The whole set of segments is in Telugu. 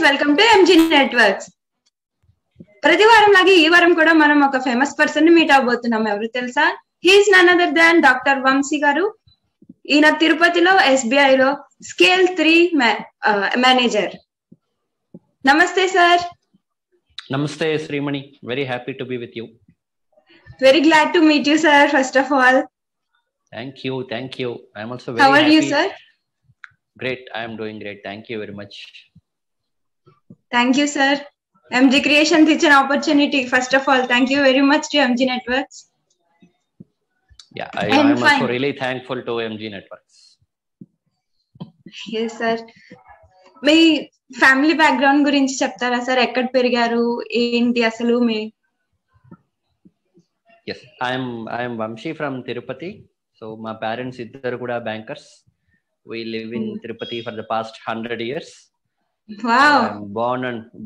Welcome to MG networks. ప్రతి వారం లాగే ఈ వారం కూడా మనం ఒక ఫేమస్ పర్సన్ ని మీట్ అవబోతున్నాం. ఎవరు తెలుసా? He is none other than doctor Vamshi garu. ఈయన తిరుపతిలో SBI లో స్కేల్ 3 మేనేజర్. నమస్తే సార్. నమస్తే Shreemani, very happy to be with you. Very glad to meet you sir. First of all thank you. I am also very How are happy. you, sir? Great, I am doing great. Thank you very much. Thank you, sir. MG Creations ఇచ్చిన opportunity. First of all thank you very much to MG Networks. Yeah, I am also really thankful to MG Networks. Yes, sir. Me family background గురించి చెప్తారా సార్? ఎక్కడ పెరిగారు, ఏంటి అసలు మీ? Yes, I am Vamshi from Tirupati. So my parents iddaru kuda bankers. We live in Tirupati for the past 100 years. Wow. I'm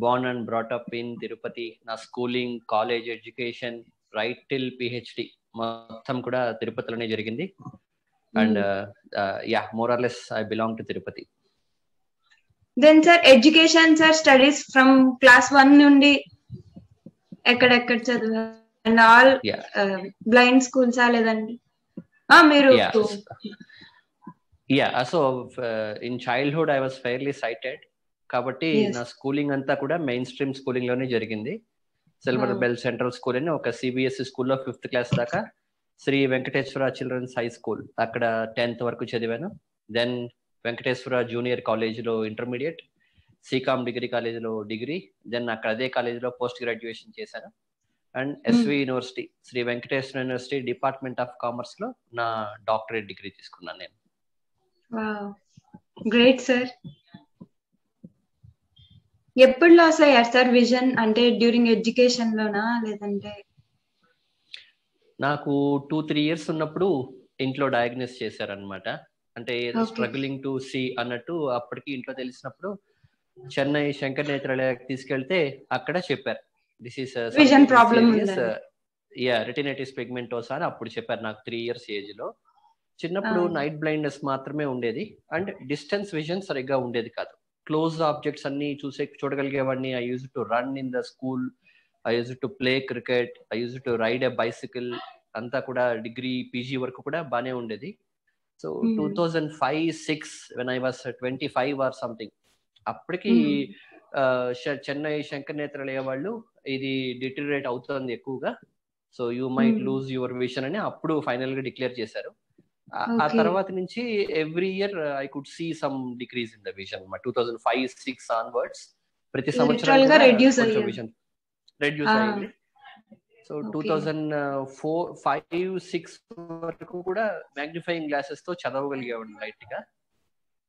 born and brought up in Tirupati. Na schooling, college education, right till PhD మొత్తం కూడా తిరుపతిలోనే జరిగింది. And yeah, more or less I belong to Tirupati. Then sir, education sir, studies from class 1 నుండి ఎక్కడెక్కడ చదివారు? And all blind schools ఆ లేదండి? మీరు so in childhood I was fairly sighted. కాబట్టి నా స్కూలింగ్ అంతా కూడా మెయిన్ స్ట్రీమ్ స్కూలింగ్ లోనే జరిగింది. సిల్వర్ బెల్ సెంట్రల్ స్కూల్ అని ఒక CBSE స్కూల్లో 5th క్లాస్ దాకా, Sri Venkateswara children's high school అక్కడ 10th వరకు చదివాను. దెన్ వెంకటేశ్వర జూనియర్ కాలేజ్లో ఇంటర్మీడియట్, సికామ్ డిగ్రీ కాలేజ్లో డిగ్రీ, దెన్ అక్కడ అదే కాలేజ్లో పోస్ట్ గ్రాడ్యుయేషన్ చేశాను. And SV university, Sri Venkateswara university department of commerce లో నా డాక్టరేట్ డిగ్రీ తీసుకున్నాను నేను. Great sir. ఎప్పుడు లాస్ అయ్యారు సార్ విజన్? అంటే డ్యూరింగ్ ఎడ్యుకేషన్ లోనా లేదంటే? నాకు 2-3 years ఉన్నప్పుడు ఇంట్లో డయాగ్నోస్ చేశారనమాట. అంటే స్ట్రగ్లింగ్ టు సీ అన్నట్టు. అప్పటికి ఇంట్లో తెలిసినప్పుడు చెన్నై శంకర్ నేత్రాలయానికి తీసుకెళ్తే అక్కడ చెప్పారు, this is vision problem, retinitis pigmentosa అని అప్పుడు చెప్పారు. నాకు 3 years ఏజ్ లో. చిన్నప్పుడు నైట్ బ్లైండ్నెస్ మాత్రమే ఉండేది అండ్ డిస్టెన్స్ విజన్ సరిగ్గా ఉండేది కాదు. క్లోజ్ ఆబ్జెక్ట్స్ అన్ని చూడగలిగేవాడిని. I use to run in the school, I use to play cricket, I use to ride a bicycle. అంతా కూడా డిగ్రీ PG వరకు కూడా బానే ఉండేది. So 2005-06 when I was 25 or something, అప్పటికి చెన్నై శంకర్ నేత్రాలయ వాళ్ళు ఇది డిటరియేట్ అవుతుంది ఎక్కువగా, so you might lose your vision అని అప్పుడు ఫైనల్ గా డిక్లేర్ చేశారు. ఆ తర్వాత నుంచి every year I could see some decrease in the vision. 2005-06 onwards ప్రతి సంవత్సరం విజన్ రెడ్యూస్ అయింది. సో 2004-05-06 వరకు కూడా మ్యాగ్నిఫైయింగ్ గ్లాసెస్ తో చదవగలిగేవాడిని లైట్ గా.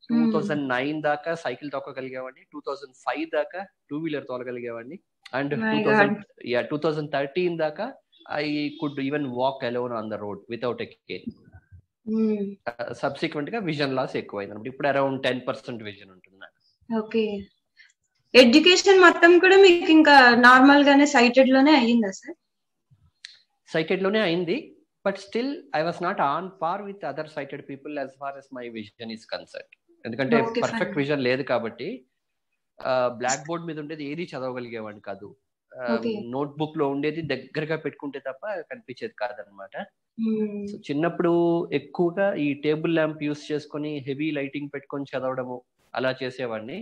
2009 దాకా సైకిల్ తొక్కగలిగేవాడిని. 2005 దాకా 2-wheeler తోలగలిగేవాడిని. అండ్ 2013 దాకా I could even walk alone on the road without a care. Subsequent గా విజన్ లాస్ ఎక్కువైంది. ఇప్పుడు అరౌండ్ 10% విజన్ ఉంటుంది నాకు. ఓకే. ఎడ్యుకేషన్ మొత్తం కూడా మీకు ఇంకా నార్మల్ గానే సైటెడ్ లోనే అయ్యిందా సార్? సైటెడ్ లోనే అయింది, but still I was not on par with other sighted people as far as my vision is concern. ఎందుకంటే పర్ఫెక్ట్ విజన్ లేదు కాబట్టి బ్లాక్ బోర్డ్ మీద ఉండేది ఏది చదవగలిగేవాడిని కాదు. నోట్ బుక్ లో ఉండేది దగ్గరగా పెట్టుకుంటే తప్ప కనిపించేది కాదనమాట. సో చిన్నప్పుడు ఎక్కువగా ఈ టేబుల్ ల్యాంప్ యూస్ చేసుకొని హెవీ లైటింగ్ పెట్టుకొని చదవడము అలా చేసేవాడిని.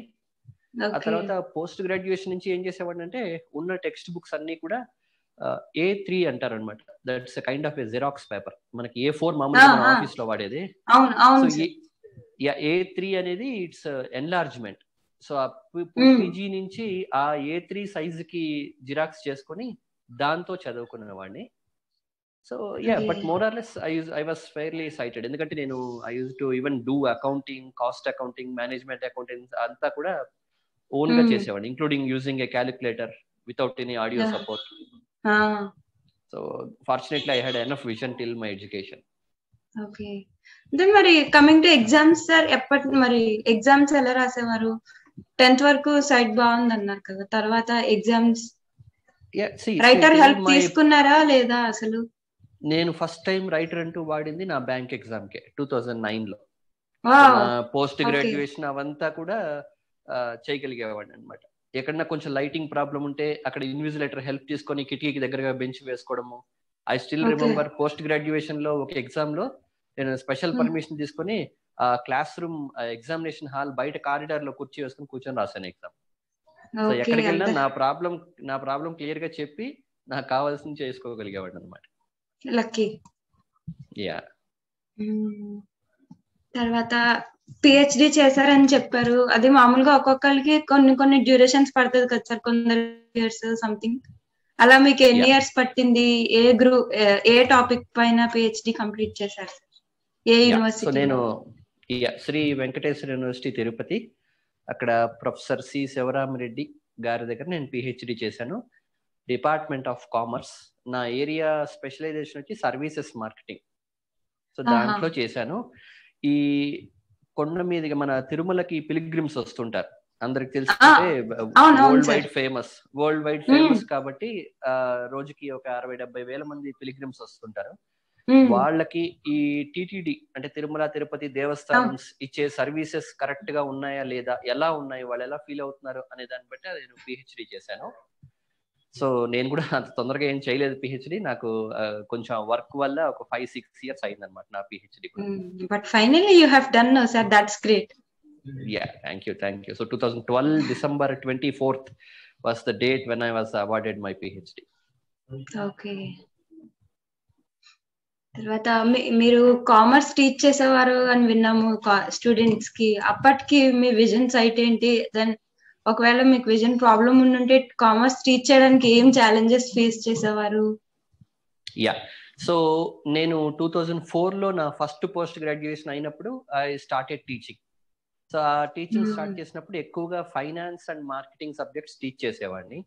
ఆ తర్వాత పోస్ట్ గ్రాడ్యుయేషన్ నుంచి ఏం చేసేవాడిని అంటే ఉన్న టెక్స్ట్ బుక్స్ అన్ని కూడా A3 అంటారు అనమాట. That's kind of A xerox paper. మనకి A4 మామూలుగా ఆఫీస్ లో వాడేది. సో A3 అనేది ఇట్స్ ఎన్లార్జ్మెంట్. సో PG నుంచి ఆ A3 సైజ్ కి జిరాక్స్ చేసుకొని దాంతో చదువుకునేవాడిని. So but more or less I was fairly sighted. ఎందుకంటే నేను I use to even do accounting, cost accounting, management accounting అంతా కూడా ఓన్ గా చేసేవాడిని, including using a calculator without any audio support. So fortunately I had enough vision till my education. Okay. Then మరి కమింగ్ టు ఎగ్జామ్స్ సార్, మరి ఎగ్జామ్స్ ఎలా రాసేవారు? 10th వరకు సైట్ బాగుంది అన్నారు కదా, తర్వాత ఎగ్జామ్స్ రైటర్ హెల్ప్ తీసుకున్నారా లేదా అసలు? నేను ఫస్ట్ టైం రైటర్ అంటూ వాడింది నా బ్యాంక్ ఎగ్జామ్ కే 2009 లో. పోస్ట్ గ్రాడ్యుయేషన్ అవంతా కూడా చేయగలిగేవాడిని అనమాట. ఎక్కడన్నా కొంచెం లైటింగ్ ప్రాబ్లం ఉంటే అక్కడ ఇన్విజిలేటర్ హెల్ప్ తీసుకొని కిటికీకి దగ్గరగా బెంచ్ వేసుకోవడము. I still remember post graduation లో ఒక ఎగ్జామ్ లో నేను స్పెషల్ పర్మిషన్ తీసుకొని ఆ క్లాస్ రూమ్ ఎగ్జామినేషన్ హాల్ బయట కారిడార్ లో కుర్చీ వేసుకుని కూర్చొని రాశాను ఎగ్జామ్. సో ఎక్కడికి వెళ్ళినా నా ప్రాబ్లం క్లియర్ గా చెప్పి నాకు కావాల్సింది చేసుకోగలిగేవాడు అనమాట. లక్కీ. యా. తర్వాత పిహెచ్డి చేశారని చెప్పారు. అది మామూలుగా ఒక్కొక్కరికి కొన్ని డ్యూరేషన్స్ పడుతుంది కదా సార్, కొందరు ఇయర్స్ సంథింగ్. అలా మీకు ఎన్ని ఇయర్స్ పట్టింది? ఏ టాపిక్ పైన పిహెచ్డి కంప్లీట్ చేశారు సార్? ఏ యూనివర్సిటీ? సో నేను శ్రీ వెంకటేశ్వర యూనివర్సిటీ తిరుపతి, అక్కడ ప్రొఫెసర్ సి శివరామరెడ్డి గారి దగ్గర నేను పిహెచ్డి చేశాను, డిపార్ట్మెంట్ ఆఫ్ కామర్స్. నా ఏరియా స్పెషలైజేషన్ వచ్చి సర్వీసెస్ మార్కెటింగ్. సో దాంట్లో చేశాను. ఈ కొండ మీదుగా మన తిరుమలకి పిలిగ్రిమ్స్ వస్తుంటారు, అందరికి తెలుసుకుంటే వరల్డ్ వైడ్ ఫేమస్ కాబట్టి రోజుకి ఒక 60-70 వేల మంది పిలిగ్రిమ్స్ వస్తుంటారు. వాళ్ళకి ఈ టిటిడి అంటే తిరుమల తిరుపతి దేవస్థానం ఇచ్చే సర్వీసెస్ కరెక్ట్ గా ఉన్నాయా లేదా, ఎలా ఉన్నాయి, వాళ్ళు ఎలా ఫీల్ అవుతున్నారు అనే దాన్ని బట్టి నేను పిహెచ్డి చేశాను. సో నేను కూడా అంత తొందరగా ఏం చేయలేదు పిహెచ్డి, నాకు కొంచెం వర్క్ వల్ల ఒక 5-6 years అయింది అనమాట నా PhD. But finally you have done now sir, that's great. Yeah, thank you. So 2012 December 24th was the date when I was awarded my PhD. Okay. తర్వాత మీరు కామర్స్ టీచ్ చేసేవారు అని విన్నాము స్టూడెంట్స్ కి. అప్పటికి మీ విజన్ సైట్ ఏంటి? దెన్ ఒకవేళ మీకు విజన్ ప్రాబ్లం ఉండుంటే కామర్స్ టీచ్ చేయడానికి ఏం ఛాలెంజెస్ ఫేస్ చేసేవారు? యా, సో నేను 2004 లో నా ఫస్ట్ పోస్ట్ గ్రాడ్యుయేషన్ అయినప్పుడు ఐ స్టార్టెడ్ టీచింగ్. సో ఆ టీచింగ్ స్టార్ట్ చేసినప్పుడు ఎక్కువగా finance and marketing subjects teach చేసేవాడిని.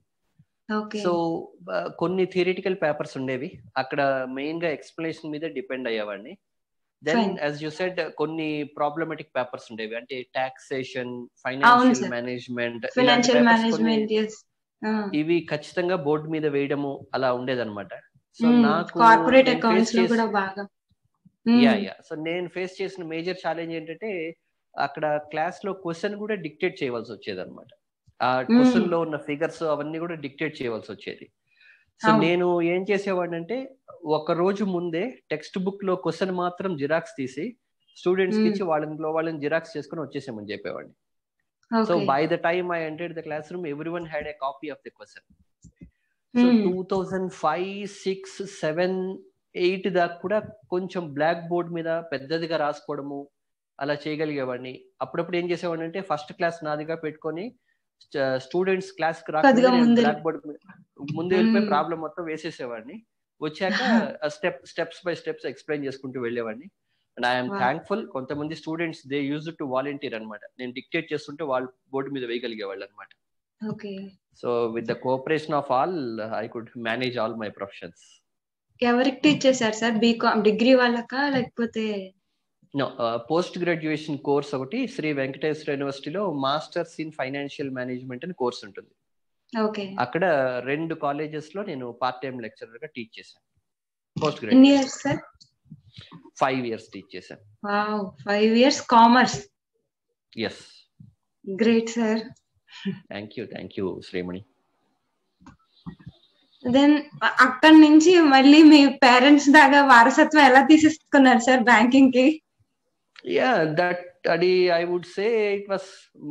సో కొన్ని థియరిటికల్ పేపర్స్ ఉండేవి, అక్కడ మెయిన్ గా ఎక్స్ప్లెనేషన్ మీద డిపెండ్ అయ్యేవాడిని. దెన్ యాజ్ యూ సెడ్ కొన్ని ప్రాబ్లమాటిక్ పేపర్స్ ఉండేవి, అంటే టాక్సేషన్, ఫైనాన్షియల్ మేనేజ్మెంట్, ఇవి ఖచ్చితంగా బోర్డు మీద వేయడము అలా ఉండేదన్నమాట. సో నాకు సో నేను ఫేస్ చేసిన మేజర్ ఛాలెంజ్ ఏంటంటే అక్కడ క్లాస్ లో క్వశ్చన్ కూడా డిక్టేట్ చేయవలసి వచ్చేది అనమాట. ఆ క్వశ్చన్ లో ఉన్న ఫిగర్స్ అవన్నీ కూడా డిక్టేట్ చేయవలసి వచ్చేది. సో నేను ఏం చేసేవాడిని అంటే ఒక రోజు ముందే టెక్స్ట్ బుక్ లో క్వశ్చన్ మాత్రం జిరాక్స్ తీసి స్టూడెంట్స్ కి ఇచ్చి వాళ్ళని జిరాక్స్ చేసుకుని వచ్చేసామని చెప్పేవాడిని. So by the time I entered the class room everyone had a copy of the question. So 2005, 6, 7, 8 దాకా కూడా కొంచెం బ్లాక్ బోర్డ్ మీద పెద్దదిగా రాసుకోవడము అలా చేయగలిగేవాడిని. అప్పుడప్పుడు ఏం చేసేవాడిని అంటే ఫస్ట్ క్లాస్ నాదిగా పెట్టుకొని స్టూడెంట్స్ క్లాస్ కి రాకుండా బ్లాక్ బోర్డ్ ముందు వెళ్ళిపోయి ప్రాబ్లం మొత్తం వేసేసేవాడిని. వచ్చాక స్టెప్స్ బై స్టెప్స్ ఎక్స్ప్లెయిన్ చేసుకుంటూ వెళ్ళేవాడిని. అండ్ ఐఎమ్ థ్యాంక్ఫుల్, కొంతమంది students they use to volunteer అనమాట. నేను డిక్టేట్ చేస్తుంటే వాళ్ళు బోర్డు మీద వేయగలిగేవాళ్ళు అనమాట. So with the cooperation of all I could manage all my professions. ఎవరికి టీచ్ చేశారు సార్? బీకామ్ డిగ్రీ వాళ్ళకా లేకపోతే? పోస్ట్ గ్రాడ్యుయేషన్ కోర్స్ ఒకటి శ్రీ వెంకటేశ్వర యూనివర్సిటీలో మాస్టర్స్ ఇన్ ఫైనాన్షియల్ మేనేజ్మెంట్ అని కోర్స్ ఉంటుంది. అక్కడ 2 కాలేజెస్ లో నేను పార్ట్ టైం లెక్చరర్ గా టీచ్ చేశాను. పోస్ట్ గ్రాడ్యుయేషన్ 5 years టీచ్ చేశాను. 5 years commerce. Yes. Great sir. Thank you Srimani. Then అక్కడి నుంచి మళ్ళీ మీ పేరెంట్స్ దాకా వారసత్వం ఎలా తీసేసుకున్నారు సార్ బ్యాంకింగ్ కి? అది I would say it was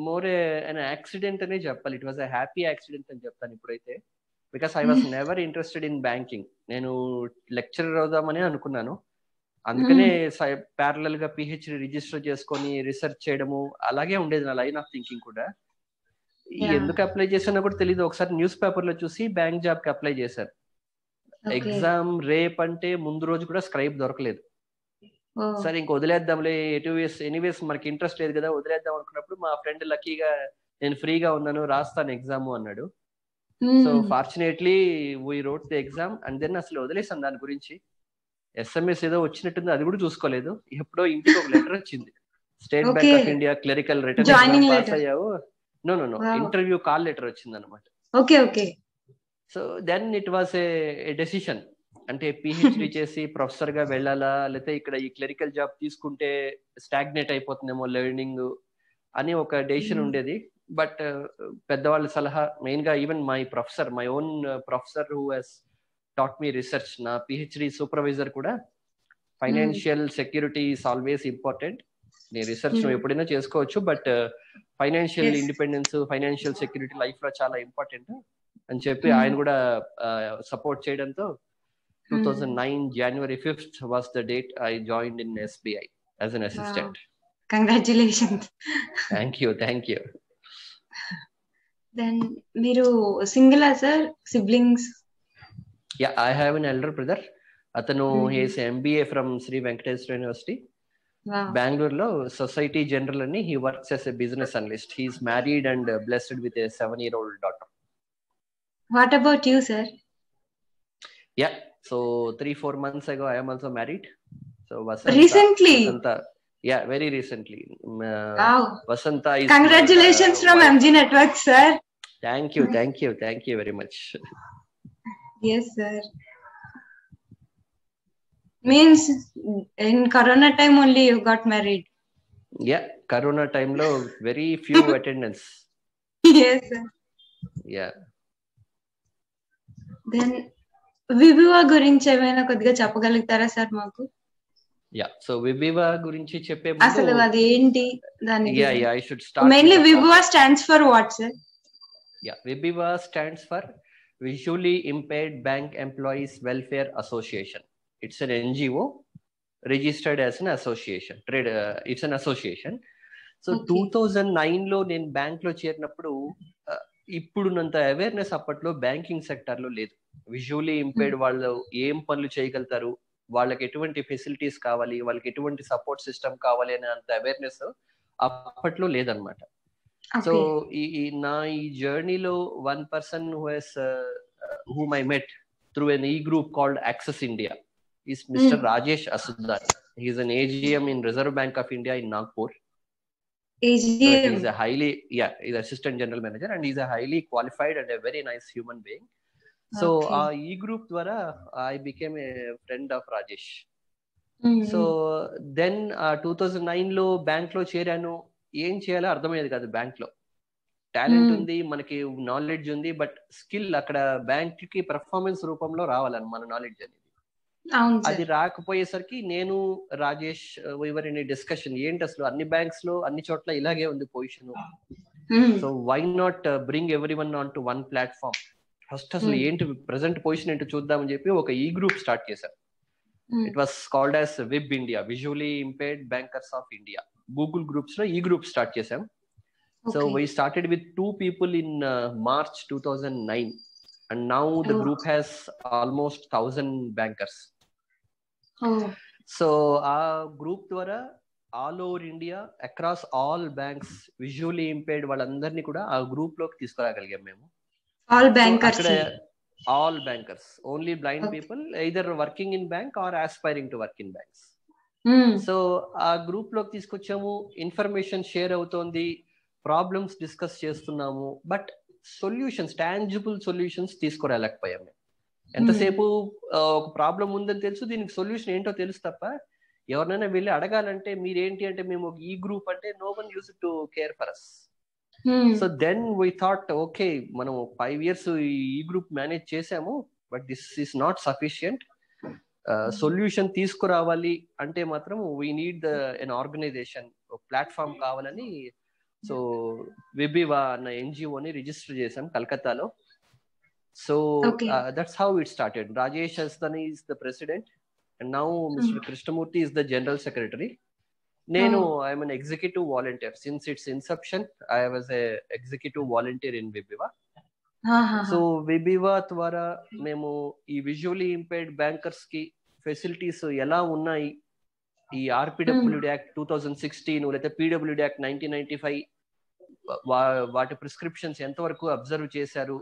more an accident అనే చెప్పాలి. It was a happy accident అని చెప్తాను ఇప్పుడైతే. Because I was never interested in banking. నేను లెక్చరర్ అవుదామని అనుకున్నాను, అందుకనే ప్యారలల్ గా పిహెచ్డి రిజిస్టర్ చేసుకొని రీసెర్చ్ చేయడము అలాగే ఉండేది నా లైన్ ఆఫ్ థింకింగ్ కూడా. ఎందుకు అప్లై చేశానో కూడా తెలియదు. ఒకసారి న్యూస్ పేపర్ లో చూసి బ్యాంక్ జాబ్ కి అప్లై చేశాను. ఎగ్జామ్ రేప్ అంటే ముందు రోజు కూడా స్క్రైబ్ దొరకలేదు. సరే ఇంక వదిలేద్దాంలే, ఎనీవేస్ మనకి ఇంట్రెస్ట్ లేదు కదా, వదిలేద్దాం అనుకున్నప్పుడు మా ఫ్రెండ్ లక్కీగా నేను ఫ్రీగా ఉన్నాను రాస్తాను ఎగ్జామ్ అన్నాడు. So fortunately we wrote the exam and then అసలు వదిలేసాను దాని గురించి. ఎస్ఎంఎస్ ఏదో వచ్చినట్టుంది, అది కూడా చూసుకోలేదు. ఎప్పుడో ఇంటికి ఒక లెటర్ వచ్చింది, State bank of India clerical written pass అయ్యావు. నో ఇంటర్వ్యూ కాల్ లెటర్ వచ్చింది అనమాట. So then it was a decision, అంటే పిహెచ్డి చేసి ప్రొఫెసర్ గా వెళ్ళాలా లేకపోతే ఇక్కడ ఈ క్లరికల్ జాబ్ తీసుకుంటే స్టాగ్నేట్ అయిపోతుందేమో లెర్నింగ్ అని ఒక డెసిషన్ ఉండేది. బట్ పెద్దవాళ్ళ సలహా మెయిన్ గా even my own professor who has taught me research, నా పిహెచ్డి సూపర్వైజర్ కూడా financial security is always important. నీ రీసెర్చ్ నువ్వు ఎప్పుడైనా చేసుకోవచ్చు, but financial independence, financial security life లో చాలా ఇంపార్టెంట్ అని చెప్పి ఆయన కూడా సపోర్ట్ చేయడంతో 2009 January 5th was the date I joined in SBI as an assistant. Wow. Congratulations. Thank you. Then మీరు single sir, siblings? Yeah, I have an elder brother. Atanu he is MBA from Sri Venkateswara University. Wow. Bangalore lo Society General ani he works as a business analyst. He is married and blessed with a 7-year-old daughter. What about you, sir? Yeah, so 3-4 months ago I am also married. So recently? Vasanta, yeah, very recently. Wow. Vasanta is congratulations from MG Network, sir. Thank you very much. Yes, sir. Means in Corona time only you got married? Yeah, Corona time lo very few attendance. Yes, sir. Yeah. Then వివివా గురించి ఏమైనా కొద్దిగా చెప్పగలుగుతారా సార్ మాకు? యా, సో వివివా గురించి చెప్పే ముందు అసలు అది ఏంటి, దాని I should start mainly వివివా stands for what sir? Yeah, వివివా stands for visually impaired bank employees welfare association. It's an NGO registered as an association, trade it's an association. So 2009 లో నేను బ్యాంక్ లో చేరినప్పుడు ఇప్పుడున్నంత అవేర్నెస్ అప్పట్లో బ్యాంకింగ్ సెక్టర్ లో లేదు. విజువల్లీ ఇంపైర్డ్ వాళ్ళు ఏం పనులు చేయగలుగుతారు, వాళ్ళకి ఎటువంటి ఫెసిలిటీస్ కావాలి, వాళ్ళకి ఎటువంటి సపోర్ట్ సిస్టమ్ కావాలి అనే అంత అవేర్నెస్ అప్పట్లో లేదనమాట. సో ఈ జర్నీలో one person whom I met through an e-group called Access India is Mr. Rajesh Asudani. He is an AGM in Reserve Bank of India in Nagpur. AGM. He's he's assistant general manager and he's a highly qualified and a very nice human being. So e-group ద్వారా I became a friend of Rajesh. So then 2009 లో బ్యాంక్ లో చేరాను. ఏం చేయాలో అర్థమయ్యేది కాదు. బ్యాంక్ లో టాలెంట్ ఉంది, మనకి నాలెడ్జ్ ఉంది, బట్ స్కిల్ అక్కడ బ్యాంక్ కి పర్ఫార్మెన్స్ రూపంలో రావాలని మన నాలెడ్జ్ అనేది. అది రాకపోయేసరికి నేను రాజేష్ వీవర్ ఇన్ డిస్కషన్, ఏంటి అసలు అన్ని బ్యాంక్స్ లో అన్ని చోట్ల ఇలాగే ఉంది position, so why not bring everyone on to one platform, first అసలు ఏంటి ప్రెసెంట్ పొజిషన్ ఏంటో చూద్దామని చెప్పి ఒక ఈ గ్రూప్ స్టార్ట్ చేశారు. It was called as VIB India, visually impaired bankers of India. Google groups లో ఈ గ్రూప్ స్టార్ట్ చేశాం. So we started with 2 people in March 2009 and now the group has almost 1000 bankers. So ఆ గ్రూప్ ద్వారా all over India across all banks visually impaired వాళ్ళందరినీ కూడా ఆ గ్రూప్ లోకి తీసుకురాగలిగాం మేము. All bankers, only blind people either working in bank or aspiring to work in banks. So ఆ గ్రూప్ లోకి తీసుకొచ్చాము, ఇన్ఫర్మేషన్ షేర్ అవుతోంది, ప్రాబ్లమ్స్ డిస్కస్ చేస్తున్నాము, బట్ సొల్యూషన్స్, టాంజిబుల్ సొల్యూషన్స్ తీసుకురాలేకపోయాము. ఎంతసేపు ఒక ప్రాబ్లం ఉందని తెలుసు, దీనికి సొల్యూషన్ ఏంటో తెలుసు తప్ప ఎవరినైనా వెళ్ళి అడగాలంటే మీరేంటి అంటే మేము ఈ గ్రూప్ అంటే no one used to care for us. So then we thought okay, మనం 5 years ఈ గ్రూప్ మేనేజ్ చేసాము, but this is not sufficient. Solution తీసుకురావాలి అంటే మాత్రం we need an organisation, platform కావాలని సో విబివా అన్న NGOని రిజిస్టర్ చేసాం కలకత్తాలో. So that's how it started. Rajesh Asudani is the president and now Mr. Krishnamurthy is the general secretary. Nenu I am an executive volunteer since its inception. I was a executive volunteer in Vibiva. So Vibiva ద్వారా మేము ఈ విజువల్లీ ఇంపైర్డ్ బ్యాంకర్స్ కి ఫెసిలిటీస్ ఎలా ఉన్నాయి, ఈ RPWD Act 2016 లేదా PWD Act 1995 వాటి ప్రిస్క్రిప్షన్స్ ఎంతవరకు అబ్జర్వ్ చేశారు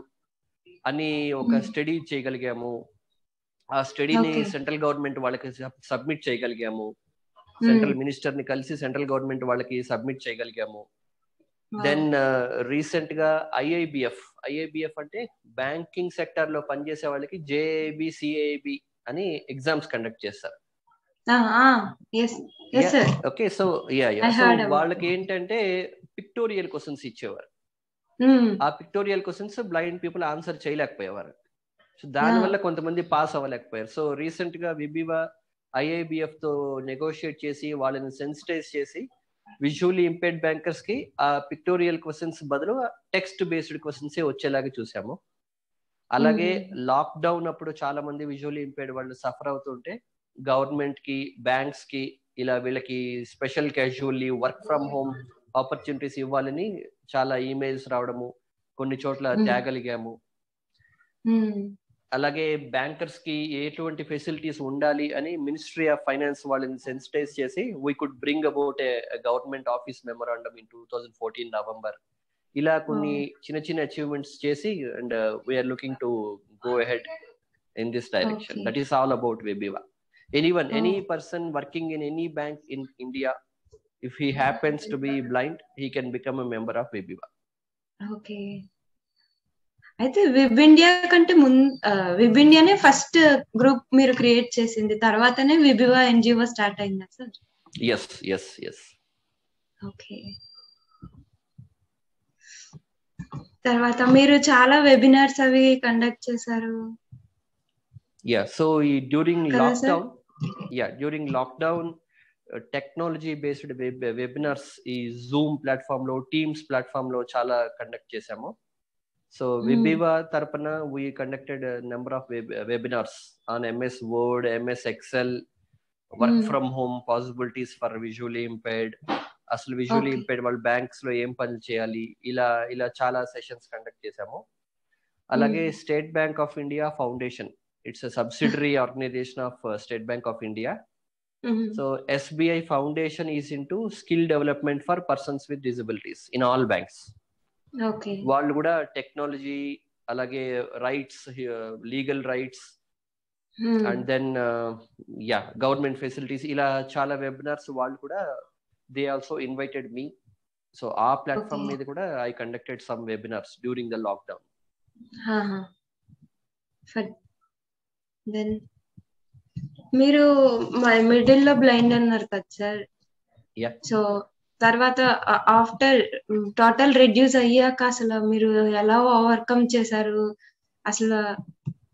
అని ఒక స్టడీ చేయగలిగాము. ఆ స్టడీని సెంట్రల్ గవర్నమెంట్ వాళ్ళకి సబ్మిట్ చేయగలిగాము, సెంట్రల్ మినిస్టర్ ని కలిసి సెంట్రల్ గవర్నమెంట్ వాళ్ళకి సబ్మిట్ చేయగలిగాము. దెన్ రీసెంట్ గా ఐఐబిఎఫ్ అంటే బ్యాంకింగ్ సెక్టర్ లో పనిచేసే వాళ్ళకి JIB CIB అని ఎగ్జామ్స్ కండక్ట్ చేస్తారు. ఓకే, సో వాళ్ళకి ఏంటంటే పిక్టోరియల్ క్వశ్చన్స్ ఇచ్చేవారు. ఆ pictorial questions blind people answer చేయలేకపోయేవారు. సో దానివల్ల కొంతమంది పాస్ అవ్వలేకపోయారు. సో రీసెంట్ గా విబివా IIBF తో నెగోషియేట్ చేసి వాళ్ళని సెన్సిటైజ్ చేసి విజువల్లీ ఇంపేర్డ్ బ్యాంకర్స్ కి ఆ పిక్టోరియల్ క్వశ్చన్స్ బదులు టెక్స్ట్ బేస్డ్ క్వశ్చన్స్ వచ్చేలాగా చూసాము. అలాగే లాక్డౌన్ అప్పుడు చాలా మంది విజువల్లీ ఇంపేర్డ్ వాళ్ళు సఫర్ అవుతుంటే గవర్నమెంట్ కి, బ్యాంక్స్ కి ఇలా వీళ్ళకి special casually work from home opportunities ఇవ్వాలని చాలా ఈమెయిల్స్ రావడము, కొన్ని చోట్ల తేగలిగాము. అలాగే బ్యాంకర్స్ కి ఎటువంటి ఫెసిలిటీస్ ఉండాలి అని మినిస్ట్రీ ఆఫ్ ఫైనాన్స్ వాళ్ళని సెన్సిటైజ్ చేసి we could bring about a government office memorandum in 2014 November. ఇలా కొన్ని చిన్న చిన్న అచీవ్మెంట్స్ చేసి and we are looking to go ahead in this direction. That is all about విబివా. Any person working in any bank in India, if he happens to be blind, he can become a member of విబివా. ఓకే. అయితే విబ్ ఇండియా కంటే విబ్ ఇండియానే ఫస్ట్ గ్రూప్ మీరు క్రియేట్ చేసింది, తర్వాతనే విబివా NGO స్టార్ట్ అయిందా సార్? yes. ఓకే. తర్వాత మీరు చాలా వెబినార్స్ అవి కండక్ట్ చేశారు. So during lockdown technology based webinars ఈ జూమ్ ప్లాట్ఫామ్ లో, టీమ్స్ ప్లాట్ఫామ్ లో చాలా కండక్ట్ చేశాము. సో విబివా తరపున we conducted a number of webinars on MS Word, MS Excel, work from home possibilities for visually impaired, అసలు విజువల్లీ ఇంపేర్డ్ వాళ్ళు బ్యాంక్స్ లో ఏం పనులు చేయాలి, ఇలా చాలా సెషన్స్ కండక్ట్ చేశాము. అలాగే State bank of India foundation, it's a subsidiary organisation of State bank of India. So SBI foundation is into skill development for persons with disabilities in all banks. వాళ్ళు కూడా టెక్నాలజీ, అలాగే rights, legal rights and then government facilities, ఇలా చాలా వెబినార్స్ వాళ్ళు కూడా they also invited me. So ఆ ప్లాట్ఫామ్ మీద కూడా I conducted some webinars during the lockdown. Then మీరు మిడిల్ లో బ్లైండ్ అన్నారు కదా సార్. సో తర్వాత ఆఫ్టర్ టోటల్ రెడ్యూస్ అయ్యాక అసలు మీరు ఎలా ఓవర్కమ్ చేశారు? అసలు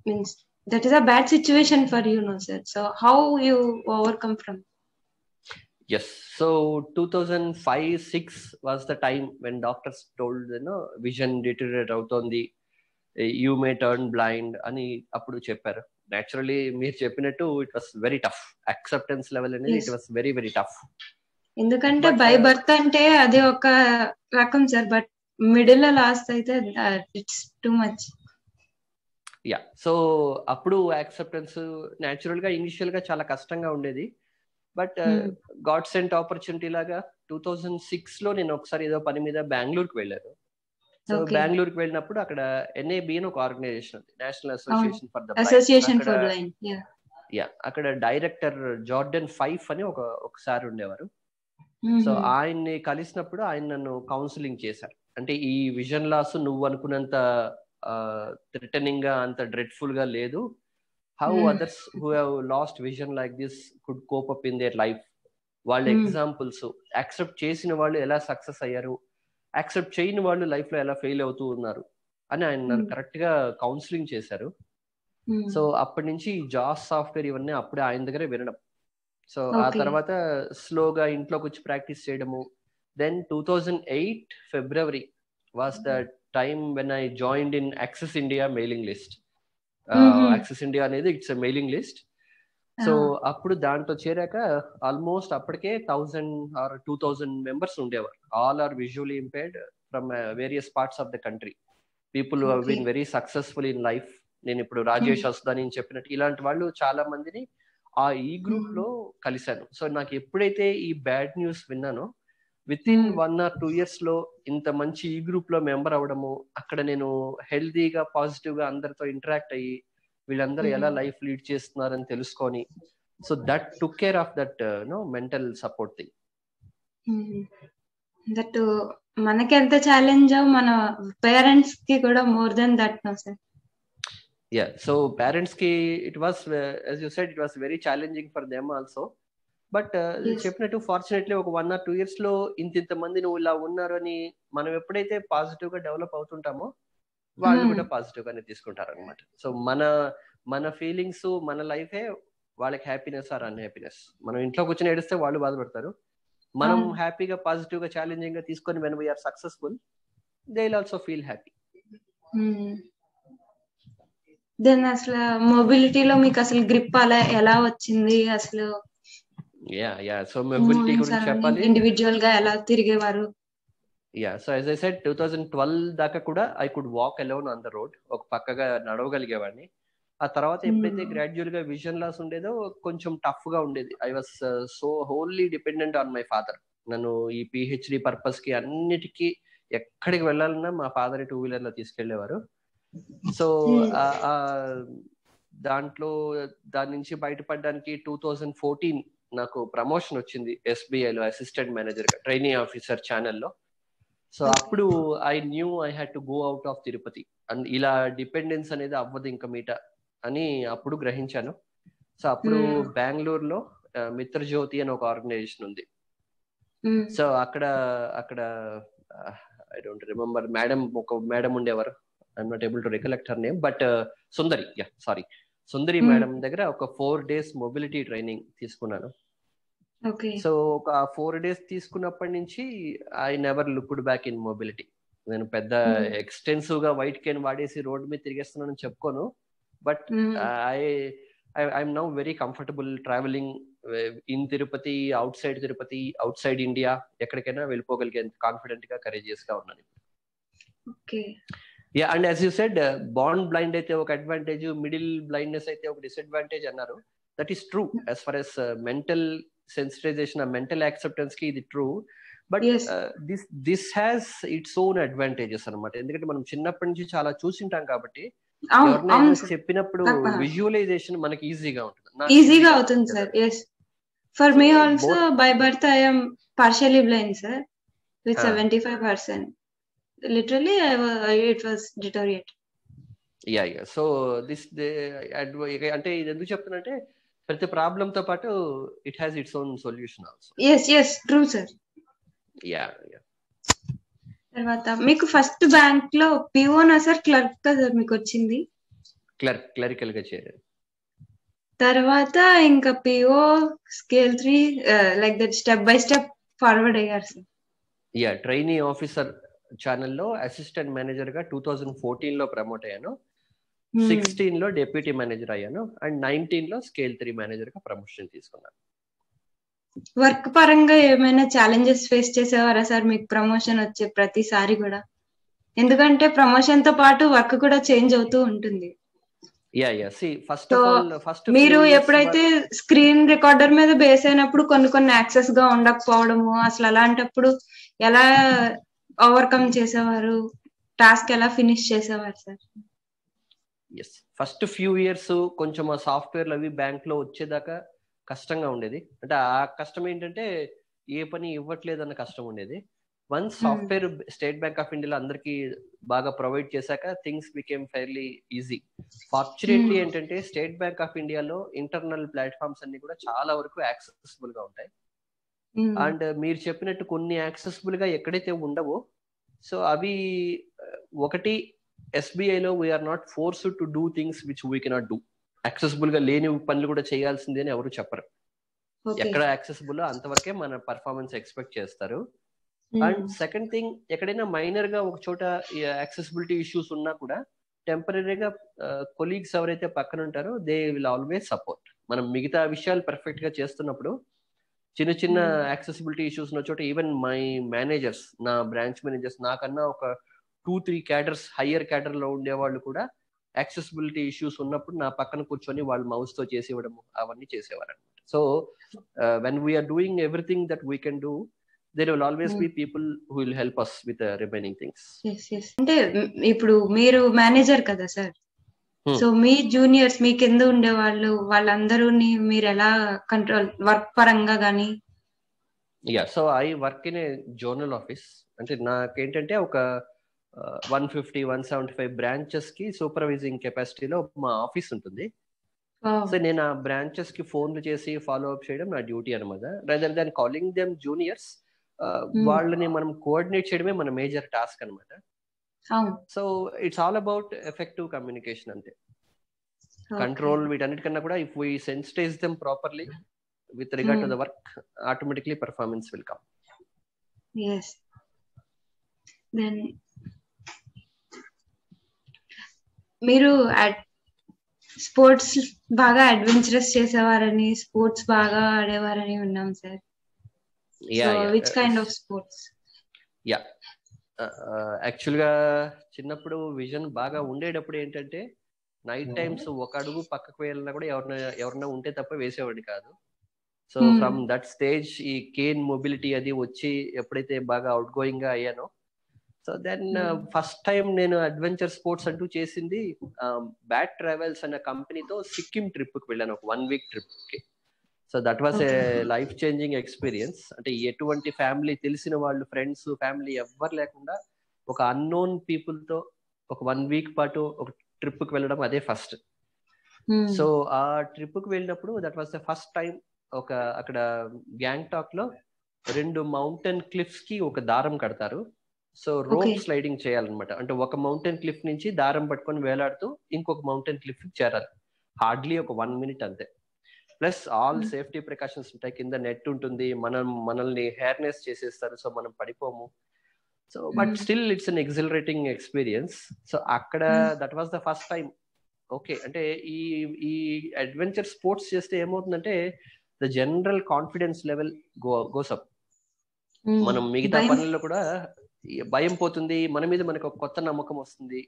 means that is a bad situation for you know sir. So how you overcome from? So 2005-06 was the time when doctors told vision deteriorate అవుతోంది, you may turn blind అని అప్పుడు చెప్పారు. naturally మీరు చెప్పినట్టు it was very tough. acceptance level అనేది it was very very tough. ఎందుకంటే బై బర్త్ అంటే అది ఒక రకం సార్, బట్ మిడిల్ లో లాస్ట్ అయితే ఇట్స్ టూ మచ్. సో అప్పుడు యాక్సెప్టెన్స్ న్యాచురల్ గా ఇనిషియల్ గా చాలా కష్టంగా ఉండేది. బట్ గాడ్ సెంట్ ఆపర్చునిటీ లాగా 2006 లో నేను ఒకసారి ఏదో పని మీద బెంగళూరుకి వెళ్ళాను. సో బెంగళూరుకి వెళ్ళినప్పుడు అక్కడ NAB అని ఒక ఆర్గనైజేషన్ ఉంది, national association for the blind. అక్కడ డైరెక్టర్ జార్డన్ ఫైఫ్ అని ఒకసారి ఉండేవారు. సో ఆయన్ని కలిసినప్పుడు ఆయన నన్ను కౌన్సిలింగ్ చేశారు. అంటే ఈ విజన్ లాస్ నువ్వు అనుకున్నంత థ్రెటనింగ్ గా, అంత డ్రెడ్ఫుల్ గా లేదు. How others who have lost vision like this could cope up in their life, వాళ్ళ ఎగ్జాంపుల్స్, యాక్సెప్ట్ చేసిన వాళ్ళు ఎలా సక్సెస్ అయ్యారు, యాక్సెప్ట్ చేయని వాళ్ళు లైఫ్ లో ఎలా ఫెయిల్ అవుతూ ఉన్నారు అని ఆయన కరెక్ట్ గా కౌన్సిలింగ్ చేశారు. సో అప్పటి నుంచి జాస్ సాఫ్ట్వేర్ ఇవన్నీ అప్పుడే ఆయన దగ్గరే వినడం. సో ఆ తర్వాత స్లోగా ఇంట్లోకి వచ్చి ప్రాక్టీస్ చేయడము. Then 2008 February was the time when I joined in Access India mailing list. Access India అనేది it's a mailing list. So అప్పుడు దాంట్లో చేరాక ఆల్మోస్ట్ అప్పటికే 1000 or 2000 మెంబర్స్ ఉండేవారు. All are visually impaired from various parts of the country. People who have been very successful in life. నేను ఇప్పుడు రాజేష్ అస్దాని చెప్పినట్టు ఇలాంటి వాళ్ళు చాలా మందిని ఈ గ్రూప్ లో కలిశాను. సో నాకు ఎప్పుడైతే ఈ బ్యాడ్ న్యూస్ విన్నానో విత్ ఇన్ 1 or 2 years లో ఇంత మంచి ఈ గ్రూప్ లో మెంబర్ అవడము, అక్కడ నేను హెల్దీగా పాజిటివ్ గా అందరితో ఇంటరాక్ట్ అయ్యి వీళ్ళందరూ ఎలా లైఫ్ లీడ్ చేస్తున్నారని తెలుసుకొని, so that took care of that mental support thing. That మనకి ఎంత ఛాలెంజ్ మన పేరెంట్స్ కి కూడా more than that no sir. So parents ki it was as you said, it was very challenging for them also. But చెప్పినట్టు ఫార్చునేట్లీ ఒక 1 or 2 years లో ఇంత మంది నువ్వు ఇలా ఉన్నారు అని మనం ఎప్పుడైతే పాజిటివ్ గా డెవలప్ అవుతుంటామో వాళ్ళు కూడా పాజిటివ్ గానే తీసుకుంటారు అనమాట. సో మన ఫీలింగ్స్, మన లైఫే వాళ్ళకి హ్యాపీనెస్ ఆర్ అన్హ్యాపీనెస్. మనం ఇంట్లో కూర్చొని ఏడిస్తే వాళ్ళు బాధపడతారు. మనం హ్యాపీగా పాజిటివ్ గా ఛాలెంజింగ్ గా తీసుకొని when we are successful they will also feel happy. Then అసలు మొబిలిటీలో మీకు అసలు గ్రిప్ అలా ఎలా వచ్చింది అసలు? సో మొబిలిటీ గురించి చెప్పాలి. ఇండివిజువల్ గా ఎలా తిరిగేవారు? సో యాజ్ ఐ సెడ్ 2012 దాకా కూడా I could walk alone on the road. ఒక పక్కగా నడవగలిగేవాడిని. ఆ తర్వాత ఎప్పుడైతే గ్రాడ్యువల్ గా విజన్ లాస్ ఉండేదో కొంచెం టఫ్ గా ఉండేది. I was so wholly dependent on my father. నన్ను ఈ పిహెచ్డి పర్పస్ కి అన్నిటికీ ఎక్కడికి వెళ్ళాలన్నా మా ఫాదర్ 2-wheeler లో తీసుకెళ్లేవారు. సో దాని నుంచి బయటపడడానికి 2014 నాకు ప్రమోషన్ వచ్చింది ఎస్బీఐలో అసిస్టెంట్ మేనేజర్ గా, ట్రైనీ ఆఫీసర్ ఛానల్లో. సో అప్పుడు I knew I had to go out of Tirupati. And ఇలా డిపెండెన్స్ అనేది అవ్వదు ఇంకా మీట అని అప్పుడు గ్రహించాను. సో అప్పుడు బెంగళూరులో మిత్రజ్యోతి అని ఒక ఆర్గనైజేషన్ ఉంది. సో అక్కడ ఐ డోంట్ రిమెంబర్ ఒక మేడం ఉండేవారు. I'm not able to recollect her name, but Sundari madam దగ్గర ఒక 4 days మొబిలిటీ ట్రైనింగ్ తీసుకున్నాను. సో ఒక 4 days తీసుకున్నప్పటి నుంచి I never looked back in mobility. నేను పెద్ద ఎక్స్టెన్సివ్ గా వైట్ కేన్ వాడేసి రోడ్ మీద తిరిగేస్తున్నానని చెప్పుకోను, but I'm now very comfortable travelling in Tirupati, outside India, ఎక్కడికైనా వెళ్ళిపోగలిగేంత కాన్ఫిడెంట్ గా కరేజియస్ గా ఉన్నాను. అండ్ యాజ్ యూ సెడ్, బాండ్ బ్లైండ్ అయితే ఒక అడ్వాంటేజ్, మిడిల్ బ్లైండ్నెస్ అయితే ఒక డిసడ్వాంటేజ్ అన్నారు. That is true as far as mental sensitisation, mental acceptance కి ఇది true. But this has its own advantages అనమాట. ఎందుకంటే మనం చిన్నప్పటి నుంచి చాలా చూసింటాం కాబట్టి ఎవరినైనా చెప్పినప్పుడు విజువలైజేషన్ మనకి ఈజీగా అవుతుంది sir. yes, for me also by birth I am partially blind sir with 75%. literally it was deteriorate. So అంటే ఇది ఎందుకు చెప్తానంటే ప్రతి ప్రాబ్లం తో పాటు it has its own solution also. yes true sir. తర్వాత మీకు ఫస్ట్ బ్యాంక్ లో పిఓ నా సార్, క్లర్క్ గా సార్ మీకు వచ్చింది? క్లరికల్ గా చేరారు. తర్వాత ఇంకా PO scale 3 like that step by step forward అయ్యారు సార్. ట్రైనీ ఆఫీసర్ ఛానల్లో అసిస్టెంట్ మేనేజర్ గా 2014 లో ప్రమోట్ అయ్యాను. 16 లో డెప్యూటీ మేనేజర్ అయ్యాను. అండ్ 19 లో స్కేల్ 3 మేనేజర్ గా ప్రమోషన్ తీసుకున్నాను. వర్క్ పరంగా ఏమైనా ఛాలెంజెస్ ఫేస్ చేసేవారా సార్ మీకు ప్రమోషన్ వచ్చే ప్రతిసారి కూడా? ఎందుకంటే ప్రమోషన్ తో పాటు వర్క్ కూడా చేంజ్ అవుతూ ఉంటుంది. మీరు ఎప్పుడైతే స్క్రీన్ రికార్డర్ మీద బేస్ అయినప్పుడు కొన్ని యాక్సెస్ గా ఉండకపోవడము, అసలు అలాంటప్పుడు ఎలా ఓవర్కమ్ చేసేవారు? టాస్క్ ఎలా ఫినిష్ చేసేవారు సార్? ఫస్ట్ ఫ్యూ ఇయర్స్ కొంచెం ఆ సాఫ్ట్వేర్లు అవి బ్యాంక్ లో వచ్చేదాకా కష్టంగా ఉండేది. అంటే ఆ కష్టం ఏంటంటే ఏ పని ఇవ్వట్లేదన్న కష్టం ఉండేది. Once software state bank of ఇండియాలో అందరికి బాగా ప్రొవైడ్ చేశాక things became fairly easy. Fortunately ఏంటంటే స్టేట్ బ్యాంక్ ఆఫ్ ఇండియాలో ఇంటర్నల్ ప్లాట్ఫామ్స్ అన్ని కూడా చాలా వరకు యాక్సెసిబుల్ గా ఉంటాయి. అండ్ మీరు చెప్పినట్టు కొన్ని యాక్సెసిబుల్ గా ఎక్కడైతే ఉండవో, సో అవి ఒకటి ఎస్బీఐలో we are not forced to do things which we cannot do. Accessible గా లేని పనులు కూడా చేయాల్సిందే అని ఎవరు చెప్పరు. ఎక్కడ యాక్సెసిబుల్ అంతవరకే మన పర్ఫార్మెన్స్ ఎక్స్పెక్ట్ చేస్తారు. అండ్ సెకండ్ థింగ్, ఎక్కడైనా మైనర్ గా ఒక చోట యాక్సెసిబిలిటీ ఇష్యూస్ ఉన్నా కూడా టెంపరీగా కొలీగ్స్ ఎవరైతే పక్కన ఉంటారో దే విల్ ఆల్వేస్ సపోర్ట్. మనం మిగతా విషయాలు పర్ఫెక్ట్ గా చేస్తున్నప్పుడు చిన్న యాక్సెసిబిలిటీ ఇష్యూస్ ఉన్న చోట ఈవెన్ మై మేనేజర్స్, నా బ్రాంచ్ మేనేజర్స్ నాకన్నా ఒక 2-3 క్యాడర్స్ హయ్యర్ క్యాడర్ లో ఉండేవాళ్ళు కూడా యాక్సెసిబిలిటీ ఇష్యూస్ ఉన్నప్పుడు నా పక్కన కూర్చొని వాళ్ళు మౌస్ తో చేసి ఇవ్వడం అవన్నీ చేసేవారు అనమాట. So when we are doing everything that we can do, there will always be people who will help us with the remaining things. yes అంటే ఇప్పుడు మీరు మేనేజర్ కదా సార్, సో మీ జూనియర్స్ మీ కింద ఉండే వాళ్ళందరూని మీరు ఎలా కంట్రోల్ వర్క్ పరంగా గానీ? So I work in a zonal office. అంటే నాకేంటంటే ఒక 150-175 బ్రాంచెస్ కి సూపర్వైజింగ్ కెపాసిటీలో మా ఆఫీస్ ఉంటుంది. సో నేను ఆ బ్రాంచెస్ కి ఫోన్లు చేసి ఫాలో అప్ చేయడం నా డ్యూటీ అనమాట. Rather than calling them juniors, వాళ్ళని మనం కోఆర్డినేట్ చేయడమే మన మేజర్ టాస్క్ అనమాట. So it's all about effective communication అంతే. కంట్రోల్ వీటన్నిటికన్నా కూడా if we sensitise them properly with regard to the work, automatically performance will come. yes then మీరు స్పోర్ట్స్ బాగా అడ్వెంచరస్ చేసేవారని, స్పోర్ట్స్ బాగా ఆడేవారని విన్నాం సార్. Which kind of sports? Yeah, actual గా చిన్నప్పుడు విజన్ బాగా ఉండేటప్పుడు ఏంటంటే నైట్ టైమ్స్ ఒక అడుగు పక్కకు వెళ్ళినా కూడా ఎవరన్నా ఉంటే తప్ప వేసేవాడిని కాదు. సో ఫ్రమ్ దట్ స్టేజ్ ఈ కేన్ మొబిలిటీ అది వచ్చి ఎప్పుడైతే బాగా అవుట్ గోయింగ్ గా అయ్యానో, సో దెన్ ఫస్ట్ టైం నేను అడ్వెంచర్ స్పోర్ట్స్ అంటూ చేసింది బ్యాట్ ట్రావెల్స్ అనే కంపెనీతో సిక్కిం ట్రిప్ కి వెళ్ళాను, ఒక 1 week ట్రిప్ కి. So that was a life changing experience. అంటే ఎటువంటి ఫ్యామిలీ, తెలిసిన వాళ్ళు, ఫ్రెండ్స్, ఫ్యామిలీ ఎవ్వరు లేకుండా ఒక అన్నోన్ పీపుల్ తో ఒక 1 week పాటు ఒక ట్రిప్ కి వెళ్ళడం అదే ఫస్ట్. సో ఆ ట్రిప్ కి వెళ్ళినప్పుడు that was the first time అక్కడ గ్యాంగ్టాక్ లో 2 మౌంటైన్ క్లిఫ్స్ కి ఒక దారం కడతారు. సో రోప్ స్లైడింగ్ చేయాలన్నమాట. అంటే ఒక మౌంటైన్ క్లిఫ్ నుంచి దారం పట్టుకొని వేలాడుతూ ఇంకొక మౌంటైన్ క్లిఫ్ కి చేరాలి. హార్డ్లీ ఒక 1 minute అంతే. ప్లస్ ఆల్ సేఫ్టీ ప్రికాషన్స్ ఉంటాయి. కింద నెట్ ఉంటుంది, మనల్ని హెయిర్నెస్ చేసేస్తారు, సో మనం పడిపోము. So but still it's an exhilarating experience. So అక్కడ that was the first time. Okay, అంటే ఈ అడ్వెంచర్ స్పోర్ట్స్ చేస్తే ఏమవుతుందంటే the general confidence level goes up. మనం మిగతా పనుల్లో కూడా భయం పోతుంది, మన మీద మనకు ఒక కొత్త నమ్మకం వస్తుంది,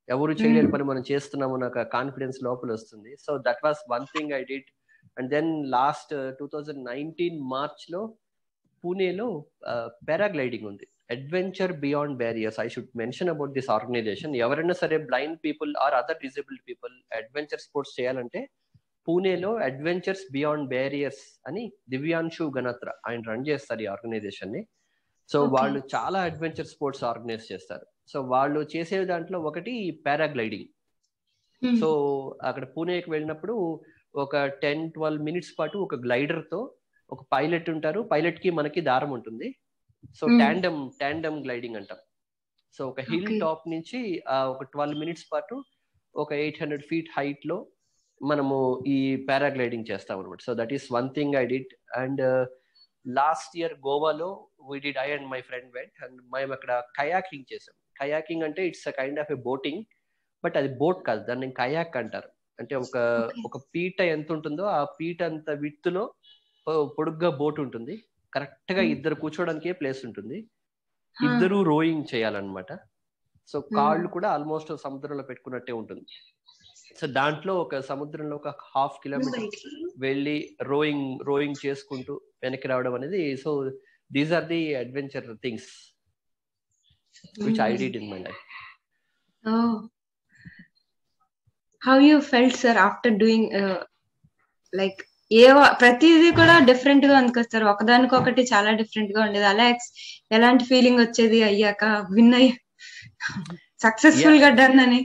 ఎవరు చేయలేని పని మనం చేస్తున్నాము నాకు కాన్ఫిడెన్స్ లోపల వస్తుంది. So that was one thing I did. And then last 2019 March లో పూణేలో పారాగ్లైడింగ్ ఉంది, adventure beyond barriers. I should mention about this organisation. ఎవరైనా సరే blind people or other disabled people adventure sports చేయాలంటే పూణేలో అడ్వెంచర్స్ బియాండ్ బ్యారియర్స్ అని దివ్యాంశు గణత్ర ఆయన రన్ చేస్తారు ఈ ఆర్గనైజేషన్ ని. సో వాళ్ళు చాలా అడ్వెంచర్ స్పోర్ట్స్ ఆర్గనైజ్ చేస్తారు. సో వాళ్ళు చేసే దాంట్లో ఒకటి పారాగ్లైడింగ్. సో అక్కడ పూణేకి వెళ్ళినప్పుడు ఒక 10-12 minutes పాటు ఒక గ్లైడర్ తో ఒక పైలట్ ఉంటారు, పైలట్ కి మనకి దారం ఉంటుంది. సో టాండమ్ గ్లైడింగ్ అంటాం. సో ఒక హిల్ టాప్ నుంచి ఒక 12 minutes పాటు ఒక 800 feet హైట్ లో మనము ఈ పారాగ్లైడింగ్ చేస్తాం అనమాట. So that is one thing I did. And last year గోవాలో I and my friend went and మేము అక్కడ కయాకింగ్ చేసాం. కయాకింగ్ అంటే it's a kind of a boating, but అది బోట్ కాదు, దాన్ని కయాక్ అంటారు. అంటే ఒక పీట ఎంత ఉంటుందో ఆ పీట అంత విత్తులో పొడుగ్గా బోట్ ఉంటుంది, కరెక్ట్ గా ఇద్దరు కూర్చోడానికి ప్లేస్ ఉంటుంది, ఇద్దరు రోయింగ్ చేయాలన్నమాట. సో కాళ్ళు కూడా ఆల్మోస్ట్ సముద్రంలో పెట్టుకున్నట్టే ఉంటుంది. సో దాంట్లో ఒక సముద్రంలో ఒక 1/2 kilometer వెళ్ళి రోయింగ్ చేసుకుంటూ వెనక్కి రావడం అనేది. So these are the adventure things which I did in my life. How you felt sir after doing? Like ప్రతిదీ కూడా డిఫరెంట్ గా అనుకొస్తారు, ఒకదానికొకటి చాలా డిఫరెంట్ గా ఉండేది. అలా ఎలాంటి ఫీలింగ్ వచ్చేది అయ్యాక, విన్ అయ్యి సక్సెస్ఫుల్ గా డన్ అని?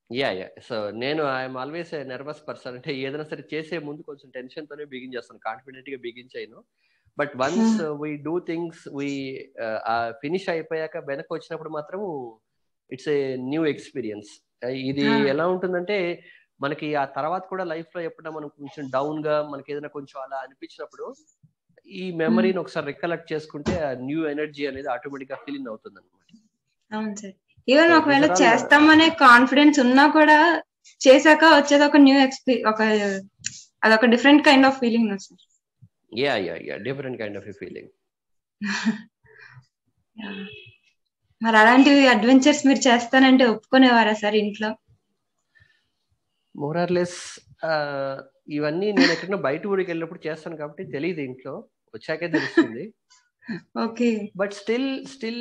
యా సో నేను I'm always a nervous person. అంటే ఏదైనా సరే చేసే ముందు కొంచెం టెన్షన్ తోనే బిగిన్ చేస్తాను, కాన్ఫిడెంట్ గా బిగిన్ చేయను. But once we do things, finish అయిపోయాక వెనక్కి వచ్చినప్పుడు మాత్రం ఇట్స్ ఏ న్యూ ఎక్స్పీరియన్స్. ఇది ఎలా ఉంటుందంటే మనకి ఆ తర్వాత కూడా లైఫ్ లో ఎప్పుడైనా మనం కొంచెం డౌన్ గా మనకి ఏదైనా కొంచెం అలా అనిపించినప్పుడు ఈ మెమరీని ఒకసారి రికలెక్ట్ చేసుకుంటే ఆ న్యూ ఎనర్జీ అనేది ఆటోమేటిక్ గా ఫీలింగ్ అవుతుంది అనమాట. అవును సార్. ఈవెన్ ఒకవేళ చేస్తామనే కాన్ఫిడెన్స్ ఉన్నా కూడా చేశాక వచ్చేది ఒక న్యూ అదొక different kind of feeling sir. Yeah different kind of feeling. మరి అలాంటివి అడ్వెంచర్స్ మీరు చేస్తానంటే ఒప్పుకునేవారా సార్ ఇంట్లో? మోర్ ఆర్ లెస్ ఇవన్నీ నేను ఎక్కడైనా బయట ఊరికి వెళ్ళినప్పుడు చేస్తాను కాబట్టి తెలియదు, ఇంట్లో వచ్చాకే తెలుస్తుంది. ఓకే. బట్ స్టిల్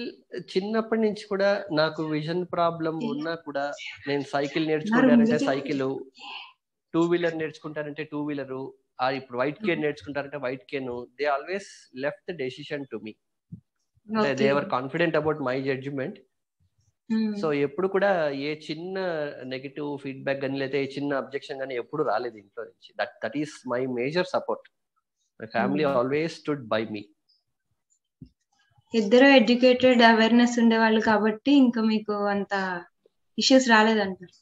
చిన్నప్పటి నుంచి కూడా నాకు విజన్ ప్రాబ్లం ఉన్నా కూడా నేను సైకిల్ నేర్చుకుంటానంటే సైకిల్, 2-wheeler నేర్చుకుంటానంటే 2-wheeler, ఇప్పుడు వైట్ కేన్ నేర్చుకుంటారంటే white cane. They always left the decision to me. They were confident about my judgement. So ఎప్పుడు కూడా ఏ చిన్న నెగిటివ్ ఫీడ్బ్యాక్ కానీ లేదా ఏ చిన్న అబ్జెక్షన్ కానీ ఎప్పుడు రాలేదు ఇంట్లో నుంచి. That is my major support. My family always stood by me. ఇద్దరు ఎడ్యుకేటెడ్ అవేర్నెస్ ఉండేవాళ్ళు కాబట్టి ఇంకా మీకు అంత ఇష్యూస్ రాలేదంటారు.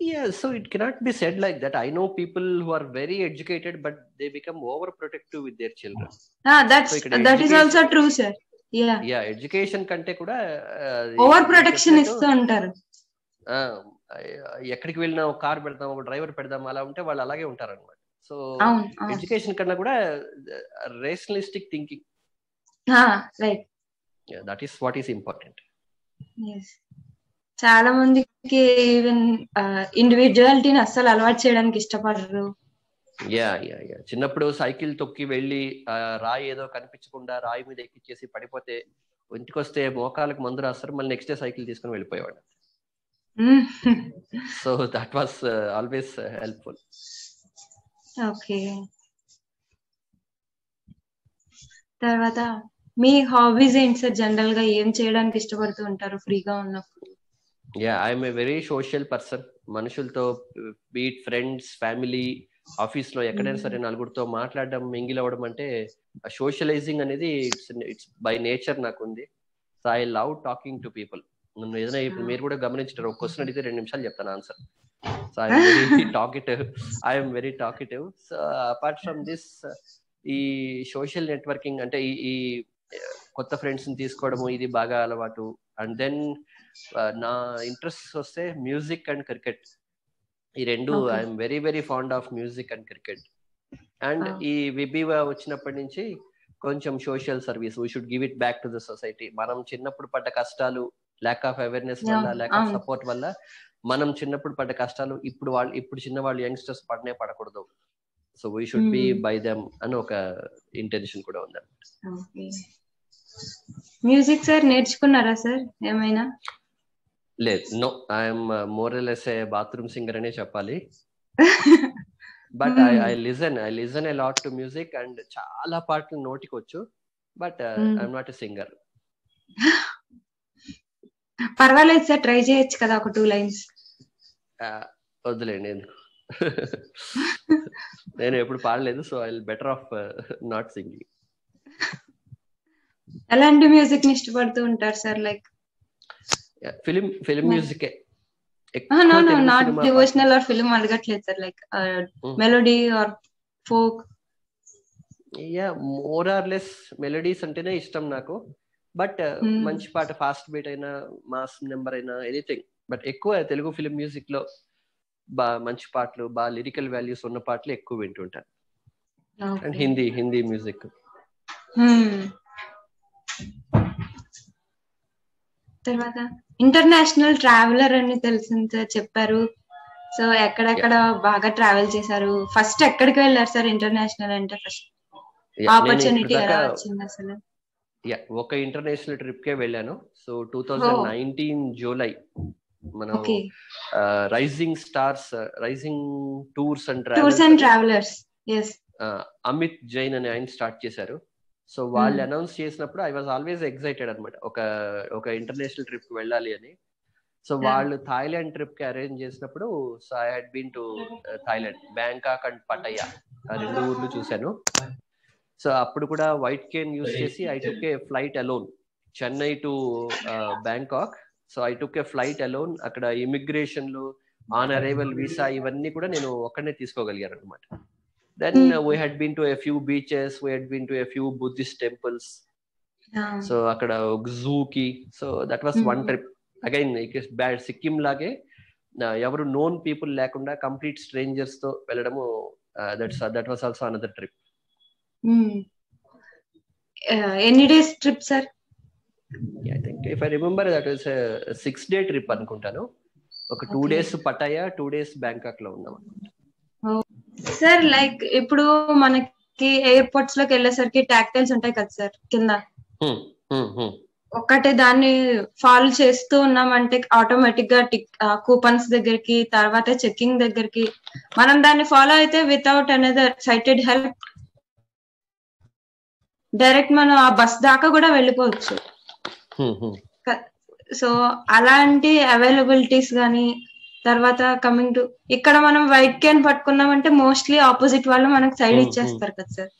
Yeah, so it cannot be said like that. I know people who are very educated, but they become overprotective with their children. That is also true, sir. Yeah, education కంటే కూడా ఓవర్ ప్రొటెక్షన్ ఇస్తూ ఉంటారు. ఎక్కడికి వెళ్ళినా ఒక కార్ పెడతాం, ఒక డ్రైవర్ పెడదాం, అలా ఉంటే వాళ్ళు అలాగే ఉంటారు అనమాట. సో ఎడ్యుకేషన్ కన్నా కూడా rationalistic thinking, right, that is what is important. చాలా మందికి ఈవెన్ ఇండివిజువాలిటీని అస్సలు అలవాటు చేయడానికి ఇష్టపడరు. చిన్నప్పుడు సైకిల్ తొక్కి వెళ్ళి రాయి ఏదో కనిపించకుండా రాయి మీద ఎక్కిచ్చేసి పడిపోతే ఇంటికి వస్తే మోకాలకు మందు రాస్తారు, మళ్ళీ నెక్స్ట్ డే సైకిల్ తీసుకుని వెళ్ళిపోయేవాడు. So that was always helpful. Okay, తర్వాత మీ హాబీస్ ఏంటి సార్? జనరల్ గా ఏం చేయడానికి ఇష్టపడుతూ ఉంటారు ఫ్రీగా ఉన్నప్పుడు? I'm a very social person. మనుషులతో, బీట్ ఫ్రెండ్స్, ఫ్యామిలీ, ఆఫీస్ లో ఎక్కడైనా సరే నలుగురితో మాట్లాడడం, మింగిల్ అవ్వడం అంటే సోషలైజింగ్ అనేది ఇట్స్ బై నేచర్ నాకు ఉంది. So I love talking to people. నన్ను ఏదైనా ఇప్పుడు మీరు కూడా గమనించారు, ఒక క్వశ్చన్ అడిగితే 2 నిమిషాలు చెప్తాను answer. So I'm very talkative. So apart from this, ఈ సోషల్ నెట్వర్కింగ్ అంటే ఈ కొత్త ఫ్రెండ్స్ ని తీసుకోవడము ఇది బాగా అలవాటు. అండ్ దెన్ నా ఇంట్రెస్ట్ వస్తే మ్యూజిక్ అండ్ క్రికెట్, ఈ రెండు. I'm very very fond of music and cricket. And ఈ విబివా వచ్చినప్పటి నుంచి కొంచెం social service, we should give it back to the society. మనం చిన్నప్పుడు పడ్డ కష్టాలు, ల్యాక్ ఆఫ్ అవేర్నెస్ వల్ల, ల్యాక్ ఆఫ్ సపోర్ట్ వల్ల మనం చిన్నప్పుడు పడ్డ కష్టాలు ఇప్పుడు చిన్న వాళ్ళు యంగ్స్టర్స్ పడకూడదు. So we should be by them అని ఒక ఇంటెన్షన్ కూడా ఉంది. మ్యూజిక్ సార్ నేర్చుకున్నారా సార్ ఏమైనా? లేదు, no, I'm more or less a bathroom singer అనే చెప్పాలి. But I listen a lot to music and చాలా పాటలు నోటికి వచ్చు. But I'm not a singer. పర్వాలేదు సార్, ట్రై చేయొచ్చు కదా ఒక 2 లైన్స్. వద్దులేండి, నేను ఎప్పుడు పాడలేదు. So I will better off not singing. ఎలాంటి మ్యూజిక్ ని ఇష్టపడుతూ ఉంటారు sir? Like film music. Not devotional or film అడగట్లేదు sir. Like melody or folk. More or less melodies అంటేనే ఇష్టం నాకు. బట్ మంచి పాట, ఫాస్ట్ బీట్ అయినా, మాస్ నెంబర్ అయినా, ఎనీథింగ్. బట్ ఎక్కువ తెలుగు ఫిలిం మ్యూజిక్ లో మంచి పాటలు, బాగా లిరికల్ వాల్యూస్ ఉన్న పాటలు ఎక్కువ వింటుంటాను. And Hindi music. తర్వాత ఇంటర్నేషనల్ ట్రావెలర్ అని తెలిసింది చెప్పారు. సో ఎక్కడెక్కడ బాగా ట్రావెల్ చేశారు? ఫస్ట్ ఎక్కడికి వెళ్ళారు సార్ ఇంటర్నేషనల్ అంటే? ఫస్ట్ ఆపర్చునిటీ ఎలా వచ్చింది అసలు? ఒక ఇంటర్నేషనల్ ట్రిప్ కే వెళ్ళాను. సో 2019 జూలై మనం Rising Tours and Travellers Amit Jain అని ఆయన స్టార్ట్ చేశారు. సో వాళ్ళు అనౌన్స్ చేసినప్పుడు ఐ వాజ్ ఆల్వేస్ ఎక్సైటెడ్ అనమాట, ఒక ఇంటర్నేషనల్ ట్రిప్ కి వెళ్ళాలి అని. సో వాళ్ళు థాయిలాండ్ ట్రిప్ కి అరేంజ్ చేసినప్పుడు, so I had been to Thailand, Bangkok and Pattaya, ఆ 2 ఊర్లు చూశాను. సో అప్పుడు కూడా వైట్ కేన్ యూజ్ చేసి I took a flight alone, Chennai to Bangkok. So I took a flight alone. అక్కడ ఇమిగ్రేషన్లు, ఆన్ అరైవల్ వీసా, ఇవన్నీ కూడా నేను ఒక్కడనే తీసుకోగలిగాను అనమాట. Then we had been to a few beaches, we had been to a few Buddhist temples. So akada zoo ki, so that was one trip. Again, it is bad Sikkim lage evaru known people lekunda complete strangers tho veladamu, that was also another trip. Any days trip sir? Yeah, I think if I remember that was a 6-day trip anukuntanu. Oka 2 days Pattaya, 2 days Bangkok lo unnam anamata. Sir like ఇప్పుడు మనకి ఎయిర్పోర్ట్స్ లోకి వెళ్ళేసరికి టాక్టైల్స్ ఉంటాయి కదా సార్ కింద, ఒక్కటే దాన్ని ఫాలో చేస్తూ ఉన్నామంటే ఆటోమేటిక్ గా కూపన్స్ దగ్గరికి, తర్వాత చెకింగ్ దగ్గరికి మనం దాన్ని ఫాలో అయితే without another sighted help direct మనం ఆ బస్ దాకా కూడా వెళ్ళిపోవచ్చు. సో అలాంటి అవైలబిలిటీస్ కానీ, తర్వాత కమింగ్ టు ఇక్కడ మనం వైట్ క్యాన్ పట్టుకున్నామంటే మోస్ట్లీ ఆపోజిట్ వాళ్ళు మనకు సైడ్ ఇచ్చేస్తారు కదా సార్.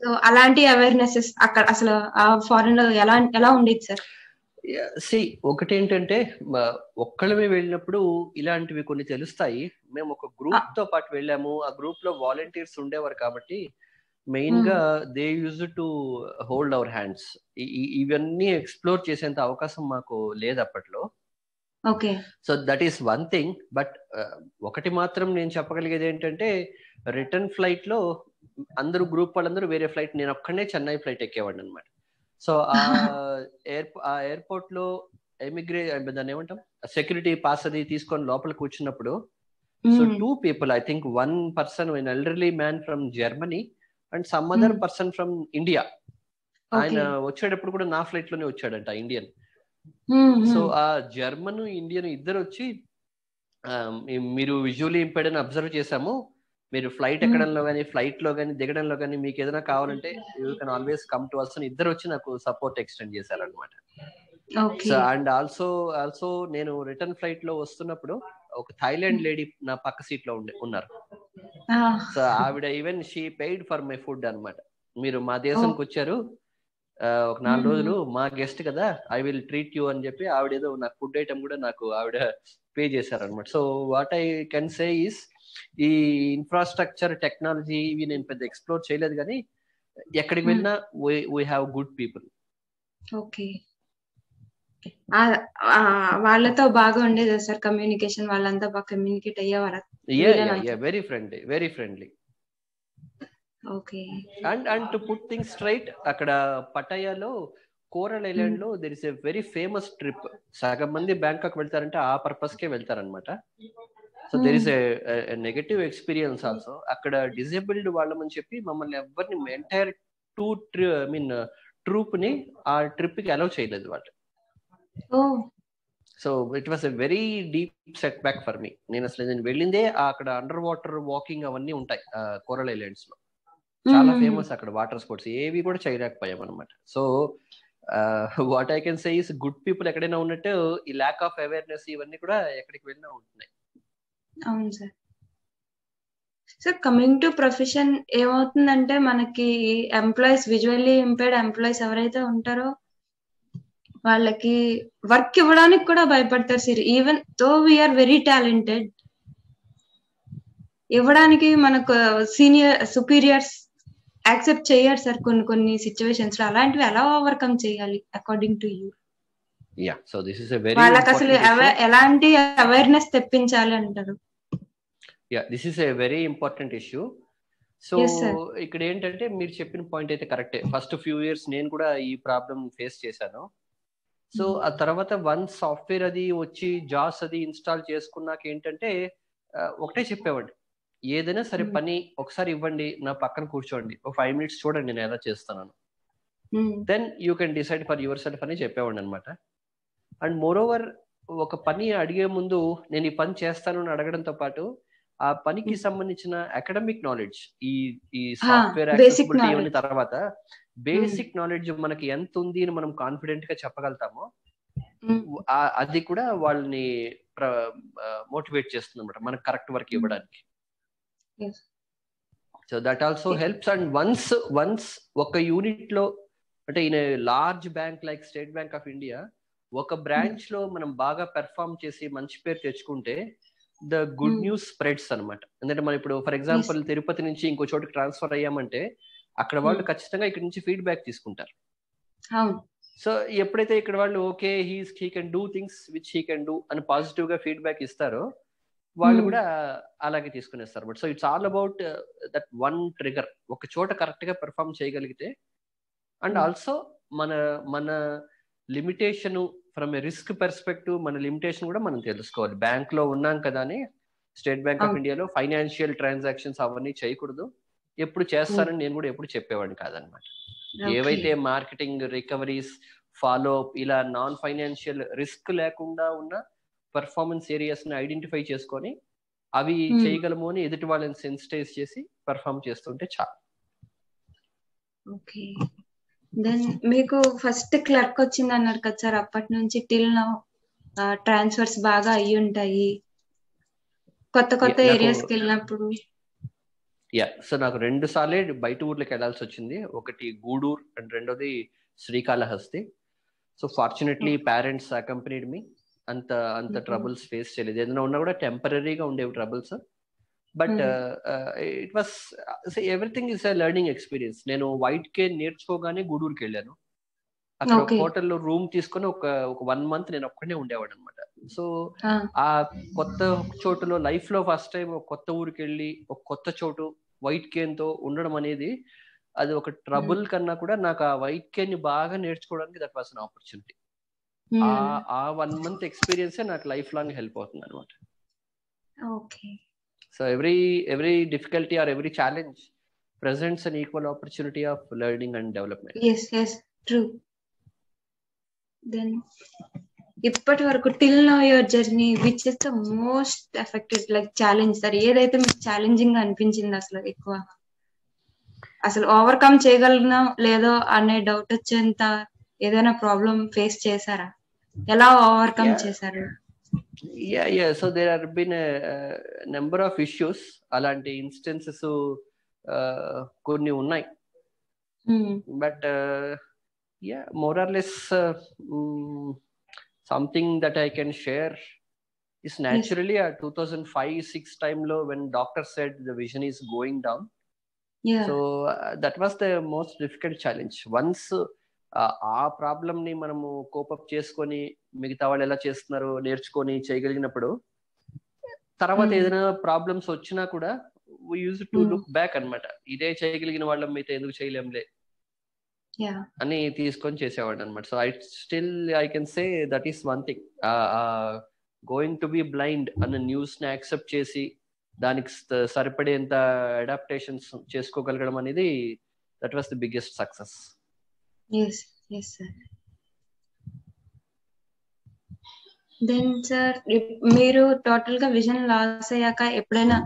సో అలాంటి అవేర్నెసెస్ అక్కడ అసలు ఆ ఫారెన్ లో ఎలా ఉండేది సార్? ఒకటి ఏంటంటే ఒక్కళ్ళమే వెళ్ళినప్పుడు ఇలాంటివి కొన్ని తెలుస్తాయి. మేము ఒక గ్రూప్ తో పాటు వెళ్ళాము. ఆ గ్రూప్ లో వాలంటీర్స్ ఉండేవారు కాబట్టి మెయిన్ గా they use to hold our hands. ఇవన్నీ ఎక్స్ప్లోర్ చేసేంత అవకాశం మాకు లేదు అప్పట్లో. Okay. So that is one thing. But ఒకటి మాత్రం నేను చెప్పగలిగేది ఏంటంటే రిటర్న్ ఫ్లైట్ లో అందరూ గ్రూప్ వాళ్ళందరూ వేరే ఫ్లైట్, నేను ఒక్కనే చెన్నై ఫ్లైట్ ఎక్కేవాడిని అనమాట. సో ఆ ఎయిర్పోర్ట్ లో దాన్ని ఏమంటాం, సెక్యూరిటీ పాస్ అది తీసుకొని లోపల కూర్చున్నప్పుడు, so 2 people, I think one person, an elderly man from Germany and some other person from India. ఆయన వచ్చేటప్పుడు కూడా నా ఫ్లైట్ లోనే వచ్చాడంట, ఇండియన్. సో ఆ జర్మన్ ఇండియన్ ఇద్దరు వచ్చి, మీరు విజువల్లీ ఇంపైర్డ్ అని అబ్జర్వ్ చేశాము, మీరు ఫ్లైట్ ఎక్కడంలో కానీ ఫ్లైట్ లో కానీ దిగడంలో కానీ మీకు ఏదైనా కావాలంటే you can always come to us అని ఇద్దరు వచ్చి నాకు సపోర్ట్ ఎక్స్టెండ్ చేశారనమాట. సో అండ్ ఆల్సో నేను రిటర్న్ ఫ్లైట్ లో వస్తున్నప్పుడు ఒక థాయిలాండ్ లేడీ నా పక్క సీట్ లో ఉన్నారు. సో ఆవిడ even she paid for my food అనమాట. మీరు మా దేశానికి వచ్చారు, ఒక 4 రోజులు మా గెస్ట్ కదా, ఐ విల్ ట్రీట్ యూ అని చెప్పి ఆవిడ ఏదో నాకు ఫుడ్ ఐటమ్ కూడా నాకు ఆవిడ పే చేశారనమాట. So what I can say is, ఈ ఇన్ఫ్రాస్ట్రక్చర్ టెక్నాలజీ ఇవి నేను పెద్ద ఎక్స్ప్లోర్ చేయలేదు, కానీ ఎక్కడికి వెళ్ళినా we have good people. Okay. వాళ్ళతో బాగా ఉండేది సార్ కమ్యూనికేషన్? వాళ్ళంతా బాగా కమ్యూనికేట్ అయ్యేవారా? Very friendly, very friendly. Okay. And to put things straight, అక్కడ పటాయాలో కోరల్ ఐలాండ్ లో there is a very famous trip. సగం మంది బ్యాంకాక్ వెళ్తారంటే ఆ పర్పస్ కే వెళ్తారనమాట. So there is a negative experience also. అక్కడ డిజేబుల్డ్ వాళ్ళమని చెప్పి మమ్మల్ని ఎవరిని ఎంటైర్ ట్రూప్ ని ఆ ట్రిప్ కి అలౌ చేయలేదు వాళ్ళు. So it was a very deep set back for me. నేను వెళ్ళిందే అక్కడ అండర్ వాటర్ వాకింగ్ అవన్నీ ఉంటాయి కోరల్ ఐలాండ్స్ లో, చాలా ఫేమస్ అక్కడ వాటర్ స్పోర్ట్స్, ఏవి కూడా చేయలేకపోయాం అనమాట. So what I can say is, good people ఎక్కడైనా ఉన్నట్టు ఈ ల్యాక్ ఆఫ్ అవేర్నెస్ ఇవన్నీ కూడా ఎక్కడికి వెళ్ళినా ఉంటున్నాయి. అవును sir. Sir coming to profession ఏమవుతుందంటే మనకి ఎంప్లాయీస్, విజువల్లీ ఇంపైర్డ్ ఎంప్లాయీస్ ఎవరైతే ఉంటారో వాళ్ళకి వర్క్ ఇవ్వడానికి కూడా భయపడతారు sir. Even though we are very talented, ఇవ్వడానికి మనకు సుపీరియర్స్ యాక్సెప్ట్ చేయరు సార్ కొన్ని సిచ్యువేషన్స్ లో. అలాంటివి ఎలా ఓవర్కమ్ చేయాలి according to you? So this is a very వాళ్ళకి అసలు ఎలాంటి అవేర్నెస్ తెప్పించాలి అంటారు? This is a very important issue. So ఇక్కడ ఏంటంటే మీరు చెప్పిన పాయింట్ అయితే కరెక్టే. ఫస్ట్ ఫ్యూ ఇయర్స్ నేను కూడా ఈ ప్రాబ్లం ఫేస్ చేశాను. సో ఆ తర్వాత వన్ సాఫ్ట్వేర్ అది వచ్చి జాస్ అది ఇన్స్టాల్ చేసుకున్నాక ఏంటంటే ఒకటే చెప్పేవాడి, ఏదైనా సరే పని ఒకసారి ఇవ్వండి, నా పక్కన కూర్చోండి, ఒక 5 minutes చూడండి నేను ఎలా చేస్తున్నాను, then you can decide for yourself అని చెప్పేవాడి అనమాట. అండ్ మోర్ ఓవర్, ఒక పని అడిగే ముందు నేను ఈ పని చేస్తాను అని అడగడంతో పాటు ఆ పనికి సంబంధించిన అకాడమిక్ నాలెడ్జ్, ఈ సాఫ్ట్వేర్ యాక్సెసిబిలిటీ ఇవన్నీ తర్వాత బేసిక్ నాలెడ్జ్ మనకి ఎంత ఉంది అని మనం కాన్ఫిడెంట్ గా చెప్పగలుగుతామో అది కూడా వాళ్ళని మోటివేట్ చేస్తుంది అనమాట మనకు కరెక్ట్ వర్క్ ఇవ్వడానికి. So that also helps. And once ఒక యూనిట్ లో, అంటే in large bank like state bank of India, ఒక బ్రాంచ్ లో మనం బాగా పెర్ఫార్మ్ చేసి మంచి పేరు తెచ్చుకుంటే ద గుడ్ న్యూస్ స్ప్రెడ్స్ అనమాట. ఎందుకంటే మనం ఇప్పుడు ఫర్ ఎగ్జాంపుల్ తిరుపతి నుంచి ఇంకో చోటుకి ట్రాన్స్ఫర్ అయ్యామంటే అక్కడ వాళ్ళు ఖచ్చితంగా ఇక్కడ నుంచి ఫీడ్బ్యాక్ తీసుకుంటారు. సో ఎప్పుడైతే ఇక్కడ వాళ్ళు okay he can do things which he can do అని పాజిటివ్ గా ఫీడ్బ్యాక్ ఇస్తారో వాళ్ళు కూడా అలాగే తీసుకునేస్తారు. But so it's all about that one trigger. ఒక చోట కరెక్ట్ గా పెర్ఫార్మ్ చేయగలిగితే, అండ్ ఆల్సో మన limitation from a risk perspective, మన లిమిటేషన్ కూడా మనం తెలుసుకోవాలి. బ్యాంక్ లో ఉన్నాం కదా అని స్టేట్ బ్యాంక్ ఆఫ్ ఇండియాలో ఫైనాన్షియల్ ట్రాన్సాక్షన్స్ అవన్నీ చేయకూడదు. ఎప్పుడు చేస్తానని నేను కూడా ఎప్పుడు చెప్పేవాడిని కాదనమాట. ఏవైతే మార్కెటింగ్, రికవరీస్, ఫాలో అప్, ఇలా నాన్ ఫైనాన్షియల్ రిస్క్ లేకుండా ఉన్న పర్ఫార్మెన్స్ ఏరియాస్ ని ఐడెంటిఫై చేసుకొని అవి చేయగలము అని ఎదుటి వాళ్ళని సెన్సిటైజ్ చేసి పర్ఫార్మ్ చేస్తుంటే చాలు. ఓకే. దెన్ మీకు ఫస్ట్ క్లర్క్ వచ్చింది అన్నారు కదా సార్, అప్పటి నుంచి టిల్ నౌ ట్రాన్స్ఫర్స్ బాగా అయ్యి ఉంటాయి కొత్త కొత్త నాకు ఏరియాస్ కి వెళ్ళినప్పుడు. సో నాకు 2 సార్లే బయట ఊర్లకు వెళ్ళాల్సి వచ్చింది. ఒకటి గూడూరు అండ్ రెండోది Srikalahasti. So fortunately parents accompanied me. అంత ట్రబుల్స్ ఫేస్ చేయలేదు. ఏదైనా ఉన్నా కూడా టెంపరీగా ఉండేవి troubles. But it was everything is a learning experience. నేను వైట్ కేన్ నేర్చుకోగానే గూడూరుకి వెళ్ళాను. అక్కడ ఒక హోటల్లో రూమ్ తీసుకొని ఒక 1 month నేను ఒక్కడే ఉండేవాడు అనమాట. సో ఆ కొత్త చోటులో లైఫ్ లో ఫస్ట్ టైం ఒక కొత్త ఊరికి వెళ్ళి ఒక కొత్త చోటు వైట్ కేన్ తో ఉండడం అనేది అది ఒక ట్రబుల్ కన్నా కూడా నాకు ఆ వైట్ కేన్ ని బాగా నేర్చుకోవడానికి దట్ వాస్ అన్ ఆపర్చునిటీ. ఆ 1 month ఎక్స్పీరియన్సే నాకు లైఫ్ లాంగ్ హెల్ప్ అవుతుంది అనమాట. So every difficulty or every challenge presents an equal opportunity of learning and development. Yes, true. Then ఇప్పటి వరకు till now your journey which is the most affected like challenge sir? ఏదైతే మీకు ఛాలెంజింగ్ గా అనిపించింది అసలు ఎక్కువ, అసలు ఓవర్కమ్ చేయగలనా లేదో అనే డౌట్ వచ్చేంత ఏదైనా ప్రాబ్లం ఫేస్ చేశారా? ఎలా ఓవర్కమ్ చేశారు? So there are been number of issues. అలాంటి ఇన్స్టెన్సెస్ కొన్ని ఉన్నాయి. But more or less something that I can share is naturally a 2005-06 time low when doctor said the vision is going down. So that was the most difficult challenge. Once ఆ ప్రాబ్లం ని మనము కోపప్ చేసుకొని మిగతా వాళ్ళు ఎలా చేస్తున్నారో నేర్చుకొని చేయగలిగినప్పుడు తర్వాత ఏదైనా ప్రాబ్లమ్స్ వచ్చినా కూడా we used to look back అన్నమాట. ఇదే చేయగలిగిన వాళ్ళం మిగతా ఎందుకు చేయలేంలే అని తీసుకొని చేసేవాడు అనమాట. So I can say that is one thing. Going to be blind అన్న న్యూస్ ని యాక్సెప్ట్ చేసి దానికి సరిపడేంత అడాప్టేషన్స్ చేసుకోగలగడం అనేది that was the biggest success. Then sir మీరు టోటల్ గా విజన్ లాస్ అయ్యాక ఎప్పుడైనా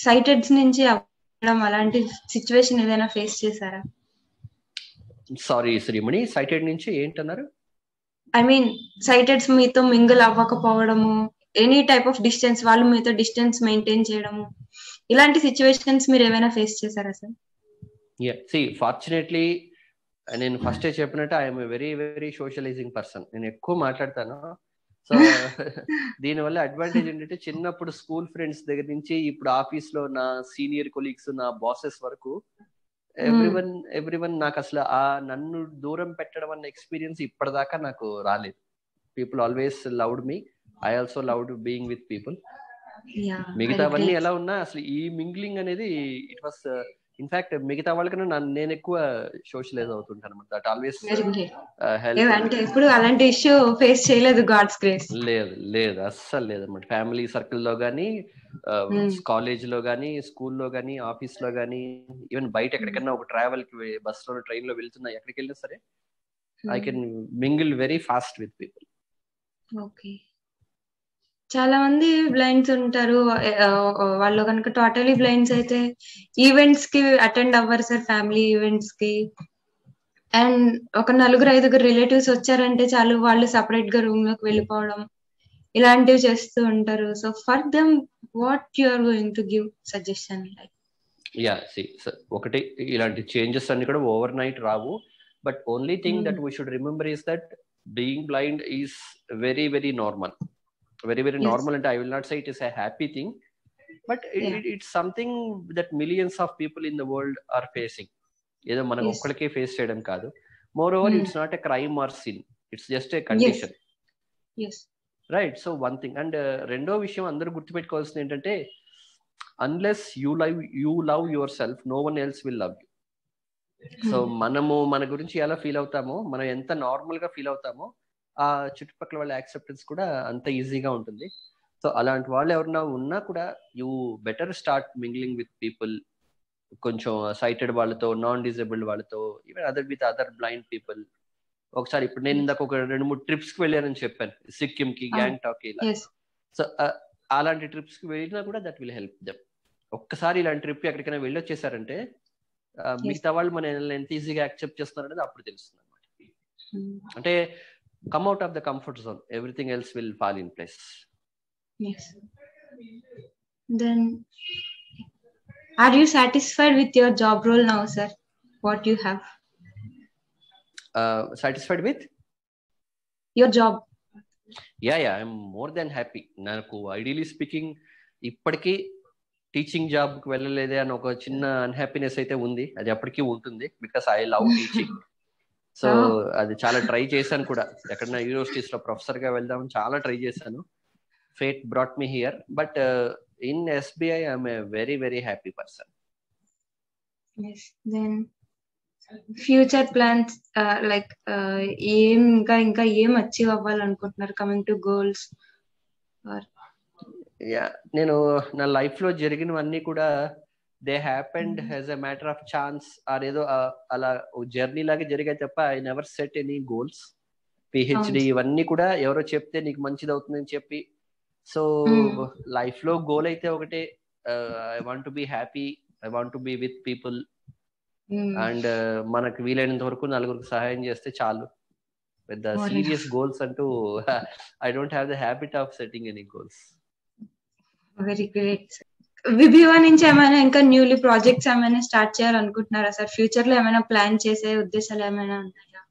సైటెడ్స్ నుంచి అవ్వడం అలాంటి సిచ్యువేషన్ ఏదైనా ఫేస్ చేశారా? సారీ శ్రీమణి, సైటెడ్ నుంచి ఏంటన్నారు? ఐ మీన్ సైటెడ్స్ మీతో మింగిల్ అవ్వకపోవడము, ఎనీ టైప్ ఆఫ్ డిస్టెన్స్, వాళ్ళు మీతో డిస్టెన్స్ మెయింటైన్ చేయడము, ఇలాంటి సిచ్యువేషన్స్ మీరు ఏమైనా ఫేస్ చేశారా సార్? ఫార్చునేట్లీ నేను ఫస్ట్ చెప్పినట్టు I'm very very socialising person. నేను ఎక్కువ మాట్లాడతాను. సో దీనివల్ల అడ్వాంటేజ్ ఏంటంటే చిన్నప్పుడు స్కూల్ ఫ్రెండ్స్ దగ్గర నుంచి ఇప్పుడు ఆఫీస్ లో నా సీనియర్ కొలీగ్స్, నా బాసెస్ వరకు ఎవ్రీవన్ నాకు అసలు నన్ను దూరం పెట్టడం అన్న ఎక్స్పీరియన్స్ ఇప్పటిదాకా నాకు రాలేదు. People always loved me. I also loved being with people. మిగతావన్నీ ఎలా ఉన్నా అసలు ఈ మింగ్లింగ్ అనేది ఇట్ వాస్ ఇన్ఫాక్ట్ మిగతా వాళ్ళకన్నా నేను ఎక్కువ సోషలైజ్ అవుతుంటాను అనమాట. That always help. ఇప్పుడు అలాంటి ఇష్యూ ఫేస్ చేయలేదు గాడ్స్ గ్రేస్. లేదు అస్సలు లేదన్నమాట. ఫ్యామిలీ సర్కిల్లో గానీ, కాలేజ్ లో గానీ, స్కూల్లో గానీ, ఆఫీస్ లో గానీ, ఈవెన్ బయట ఎక్కడికన్నా ఒక ట్రావెల్ కి బస్ లో ట్రైన్ లో వెళ్తున్నా ఎక్కడికి వెళ్ళినా సరే I can mingle very fast with people. Okay. చాలా మంది బ్లైండ్స్ ఉంటారు. వాళ్ళు కనుక టోటలీ బ్లైండ్స్ అయితే ఈవెంట్స్ కి అటెండ్ అవ్వరు సార్, ఫ్యామిలీ ఈవెంట్స్ కి. అండ్ ఒక 4-5 రిలేటివ్స్ వచ్చారంటే చాలు, వాళ్ళు సపరేట్ గా రూమ్ లోకి వెళ్ళిపోవడం ఇలాంటివి చేస్తూ ఉంటారు. So for them what you are going to give suggestion? ఒకటి ఇలాంటి చేంజెస్ అన్ని కూడా ఓవర్ నైట్ రావు. But only thing that we should remember is that being blind is very very normal. Very very normal, and I will not say it is a happy thing, but it's something that millions of people in the world are facing. Edo manaku okkalke face cheyadam kaadu. Moreover, it's not a crime or sin, it's just a condition. Yes right. So one thing, and rendo vishayam andaru gurtu pettukovalsindi entante unless you love yourself, no one else will love you. So manamu mana gurinchi ela feel avutamo, మనం ఎంత నార్మల్ గా ఫీల్ అవుతామో ఆ చుట్టుపక్కల వాళ్ళ యాక్సెప్టెన్స్ కూడా అంత ఈజీగా ఉంటుంది. సో అలాంటి వాళ్ళు ఎవరన్నా ఉన్నా కూడా you better start mingling with people. కొంచెం సైటెడ్ వాళ్ళతో, నాన్ డిజేబుల్డ్ వాళ్ళతో, ఈవెన్ అదర్ బ్లైండ్ పీపుల్. ఒకసారి ఇప్పుడు నేను ఇందాక ఒక 2-3 ట్రిప్స్ కి వెళ్ళానని చెప్పాను, సిక్కిం కి, గ్యాంగ్టాక్ కి. సో అలాంటి ట్రిప్స్ కి వెళ్ళినా కూడా దట్ విల్ హెల్ప్ దెమ్. ఒక్కసారి ఇలాంటి ట్రిప్ ఎక్కడికైనా వెళ్ళొచ్చేసారంటే మిగతా వాళ్ళు మన ఎంత ఈజీగా యాక్సెప్ట్ చేస్తున్నారు అనేది అప్పుడు తెలుస్తుంది అనమాట. అంటే come out of the comfort zone, everything else will fall in place. Yes. Then are you satisfied with your job role now, sir? What you have? Satisfied with your job? Yeah, I'm more than happy. నాకు ఐడియలీ స్పీకింగ్ ఇప్పటికీ టీచింగ్ జాబ్ కి వెళ్ళలేదే అని ఒక చిన్న అన్హ్యాపీనెస్ అయితే ఉంది. అది ఎప్పటికీ ఉంటుంది, because I love teaching. So అది చాలా ట్రై చేశాను కూడా, ఎక్కడైనా యూనివర్సిటీస్ లో ప్రొఫెసర్ గా వెళ్దామని చాలా ట్రై చేశాను. Fate brought me here, but in SBI I'm a very very happy person. Yes. Then future plans like ఏం ఇంకా ఏం అచీవ్ అవ్వాలనుకుంటున్నారు కమింగ్ టు గోల్స్? నేను నా లైఫ్ లో జరిగినవన్నీ కూడా they happened as a matter of chance or ఏదో అలా జర్నీ లాగా జరిగాయి తప్ప I never set any goals. PhD ఇవన్నీ కూడా ఎవరో చెప్తే నీకు మంచిది అవుతుందని చెప్పి. సో లైఫ్ లో గోల్ అయితే ఒకటే, I want to be happy, I want to be with people, and మనకు వీలైనంత వరకు నలుగురికి సహాయం చేస్తే చాలు. పెద్ద సీరియస్ గోల్స్ అంటూ I don't have the habit of setting any goals. Very great. విభివా నుంచి ఏమైనా ఇంకా న్యూలీ ప్రాజెక్ట్స్ ఏమైనా స్టార్ట్ చేయాలనుకుంటున్నారా సార్? ఫ్యూచర్ లో ఏమైనా ప్లాన్ చేసే ఉద్దేశాలు ఏమైనా ఉన్నాయా?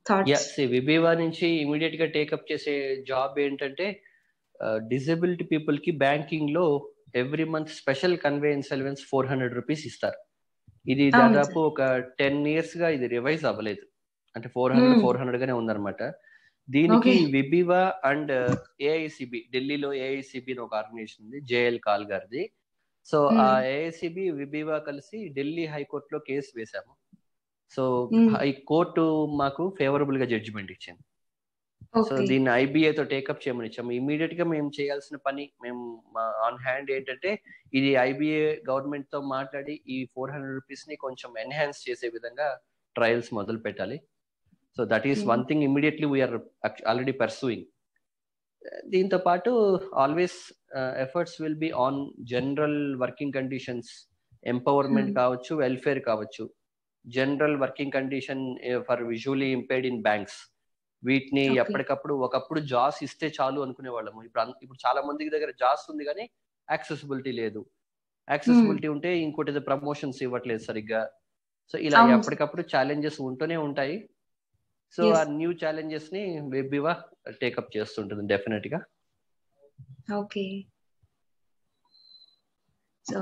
థాట్స్? విభివా నుంచి ఇమీడియట్ గా టేకప్ చేసే జాబ్ ఏంటంటే, డిజబిలిటీ పీపుల్ కి బ్యాంకింగ్ లో every month special conveyance allowance 400 rupees ఇస్తారు. ఇది దాదాపు ఒక 10 years గా ఇది రివైజ్ అవ్వలేదు, అంటే 400 గానే ఉందన్నమాట. దీనికి విభివా అండ్ AICB, ఢిల్లీలో AICB అని ఒక ఆర్గనైజేషన్ ఉంది, JL కాల్ గారిది. సో ఆ AICB విభివా కలిసి ఢిల్లీ హైకోర్టులో కేసు వేశాము. సో హైకోర్టు మాకు ఫేవరబుల్ గా జడ్జిమెంట్ ఇచ్చింది. సో దీన్ని IBA తో టేకప్ చేయమని ఇచ్చాము. ఇమీడియట్ గా మేము చేయాల్సిన పని, మేము ఆన్ హ్యాండ్ ఏంటంటే, ఇది IBA గవర్నమెంట్ తో మాట్లాడి ఈ 400 రూపీస్ ని కొంచెం ఎన్హాన్స్ చేసే విధంగా ట్రయల్స్ మొదలు పెట్టాలి. So that is one thing immediately we're already pursuing. దీంతో పాటు always efforts will be on general working conditions, empowerment కావచ్చు, వెల్ఫేర్ కావచ్చు, general working condition for visually impaired in banks. వీటిని ఎప్పటికప్పుడు, ఒకప్పుడు జాస్ ఇస్తే చాలు అనుకునే వాళ్ళము, ఇప్పుడు చాలా మందికి దగ్గర జాస్ ఉంది కానీ యాక్సెసిబిలిటీ లేదు. యాక్సెసిబిలిటీ ఉంటే ఇంకోటి ప్రమోషన్స్ ఇవ్వట్లేదు సరిగ్గా. సో ఇలా ఎప్పటికప్పుడు ఛాలెంజెస్ ఉంటూనే ఉంటాయి. సో ఆ న్యూ ఛాలెంజెస్ ని విభివా టేకప్ చేస్తుంటుంది డెఫినెట్ గా. Okay. So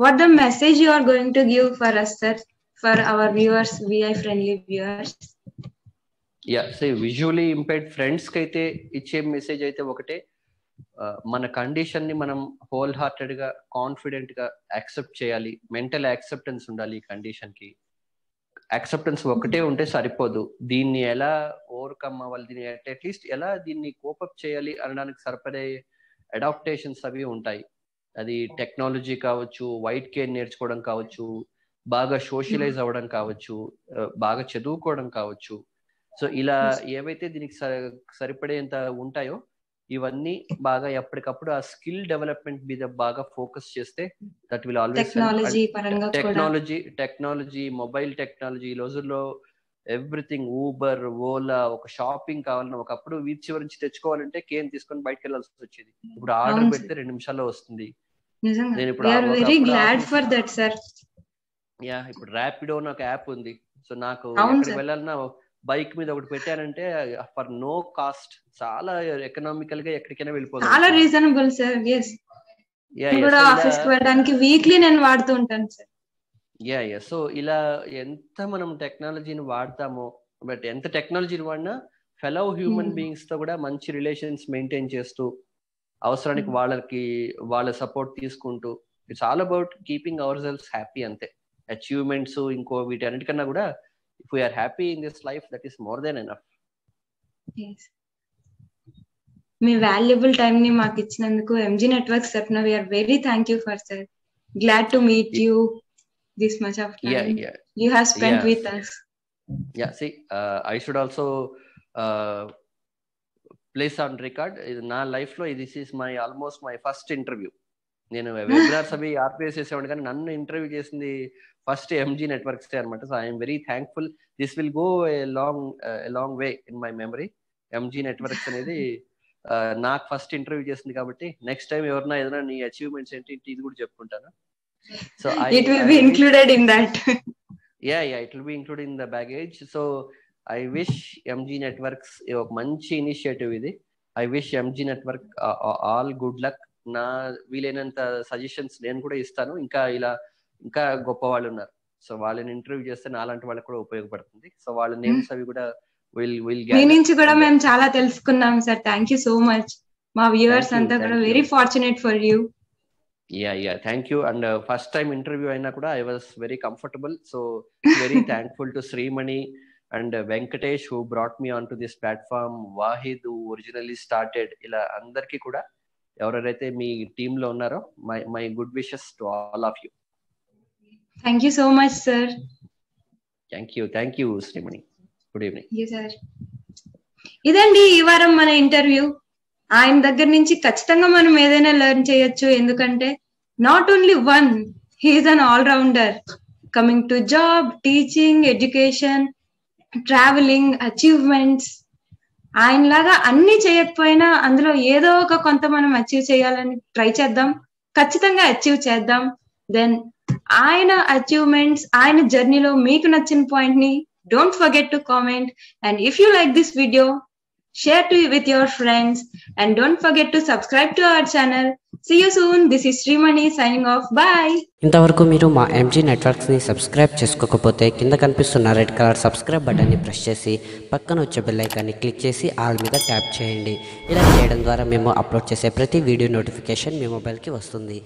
what the message you are going to give for us, sir, for our viewers, VI friendly viewers? Visually impaired friends కి అయితే ఇచ్చే మెసేజ్ అయితే ఒకటే, మన కండిషన్ ని మనం హోల్ హార్టెడ్ గా, కాన్ఫిడెంట్ గా యాక్సెప్ట్ చేయాలి. మెంటల్ యాక్సెప్టెన్స్ ఉండాలి. ఈ కండిషన్ కి యాక్సెప్టెన్స్ ఒకటే ఉంటే సరిపోదు, దీన్ని ఎలా ఓవర్కమ్ అవ్వాలి, దీన్ని అట్లీస్ట్ ఎలా దీన్ని కోపప్ చేయాలి అనడానికి సరిపడే అడాప్టేషన్స్ అవి ఉంటాయి. అది టెక్నాలజీ కావచ్చు, వైట్ కేర్ నేర్చుకోవడం కావచ్చు, బాగా సోషలైజ్ అవ్వడం కావచ్చు, బాగా చదువుకోవడం కావచ్చు. సో ఇలా ఏవైతే దీనికి సరిపడేంత ఉంటాయో ఇవన్నీ బాగా ఎప్పటికప్పుడు ఆ స్కిల్ డెవలప్మెంట్ మీద బాగా ఫోకస్ చేస్తే that will always. Technology, mobile technology ఈ రోజుల్లో ఎవ్రీథింగ్, ఊబర్, ఓలా, ఒక షాపింగ్ కావాలన్నా ఒకప్పుడు వీధి చివరి నుంచి తెచ్చుకోవాలంటే కేన్ తీసుకొని బయటకు వెళ్ళాల్సి వచ్చేది. ఇప్పుడు ఆర్డర్ పెడితే 2 నిమిషాల్లో వస్తుంది. నేను ఇప్పుడు ఇప్పుడు ర్యాపిడో అని ఒక యాప్ ఉంది. సో నాకు ఎక్కడికి వెళ్ళాలన్నా బైక్ మీద ఒకటి పెట్టానంటే ఫర్ నో కాస్ట్, చాలా ఎకనామికల్ గా ఎక్కడికైనా వెళ్ళిపోతాను. చాలా రీజనబుల్ సార్. yes, కూడా ఆఫీస్ కి వెళ్ళడానికి వీక్లీ నేను వాడుతూ ఉంటాను సార్. సో ఇలా ఎంత మనం టెక్నాలజీని వాడతామో, బట్ ఎంత టెక్నాలజీని వాడినా ఫెలో హ్యూమన్ బీయింగ్స్ తో కూడా మంచి రిలేషన్స్ మెయింటైన్ చేస్తూ, అవసరానికి వాళ్ళ సపోర్ట్ తీసుకుంటూ, it's all about keeping our selfs happy. అంతే. అచీవ్మెంట్స్ ఇంకో వీటన్నిటికన్నా కూడా if we are happy in this life, that is more than enough. Yes. Me valuable time ని మాకు ఇచ్చినందుకు MG Networks తరపున we are very thank you for, sir. Glad to meet you this much of time you have spent with us. See, I should also place on record, na life lo this is almost my first interview. నేను వెబినార్స్ అవి ఆర్పిఎస్ చేసేవాడిని, కానీ నన్ను ఇంటర్వ్యూ చేసింది ఫస్ట్ ఎంజీ నెట్వర్క్స్ అనమాట. So I'm very thankful. This will go a long way in my memory. MG networks అనేది నాకు ఫస్ట్ ఇంటర్వ్యూ చేసింది కాబట్టి నెక్స్ట్ టైం ఎవరైనా ఏదైనా నీ అచీవ్మెంట్స్ ఏంటి ఇది కూడా చెప్పుకుంటాను. So it will be included in that. Yeah it will be included in the baggage. So I wish MG networks ఒక మంచి ఇనిషియేటివ్ ఇది. I wish MG network all good luck. నా వీలైనంత సజెషన్స్ నేను కూడా ఇస్తాను. ఇంకా గొప్ప వాళ్ళు ఉన్నారు, సో వాళ్ళని ఇంటర్వ్యూ చేస్తే నాలాంటి వాళ్ళకి కూడా ఉపయోగపడుతుంది. సో వాళ్ళ నేమ్స్ అవి కూడా మీ నుంచి కూడా మేము చాలా తెలుసుకున్నాం sir. Thank you so much. మా వ్యూవర్స్ అంతా కూడా very fortunate for you. Yeah thank you. And first time interview అయినా కూడా I was very comfortable. So very thankful to Shreemani and Venkatesh who brought me onto this platform, Wahid who originally started, ఇలా అందరికీ కూడా ఎవరైతే మీ టీమ్ లో ఉన్నారో my good wishes to all of you. Thank you so much sir. Thank you Shreemani. Good evening sir. ఇదండి ఈ వారం మన ఇంటర్వ్యూ. ఆయన దగ్గర నుంచి ఖచ్చితంగా మనం ఏదైనా లెర్న్ చేయొచ్చు, ఎందుకంటే not only one, he's an all rounder coming to job, teaching, education, travelling, achievements. ఆయనలాగా అన్ని చేయకపోయినా అందులో ఏదో ఒక కొంత మనం అచీవ్ చేయాలని ట్రై చేద్దాం, ఖచ్చితంగా అచీవ్ చేద్దాం. దెన్ ఆయన అచీవ్మెంట్స్, ఆయన జర్నీలో మీకు నచ్చిన పాయింట్ ని don't forget to comment. And if you like this video, share to with your friends and don't forget to subscribe to our channel. See you soon. This is Srimani signing off. Bye. ఇంతవరకు మీరు మా ఎంజీ నెట్వర్క్స్ ని సబ్స్క్రైబ్ చేసుకోకపోతే కింద కనిపిస్తున్న రెడ్ కలర్ సబ్స్క్రైబ్ బటన్ ని ప్రెస్ చేసి పక్కన వచ్చే బెల్ ఐకాన్ ని క్లిక్ చేసి ఆల్ మీద ట్యాప్ చేయండి. ఇలా చేయడం ద్వారా మేము అప్లోడ్ చేసే ప్రతి వీడియో నోటిఫికేషన్ మీ మొబైల్ కి వస్తుంది.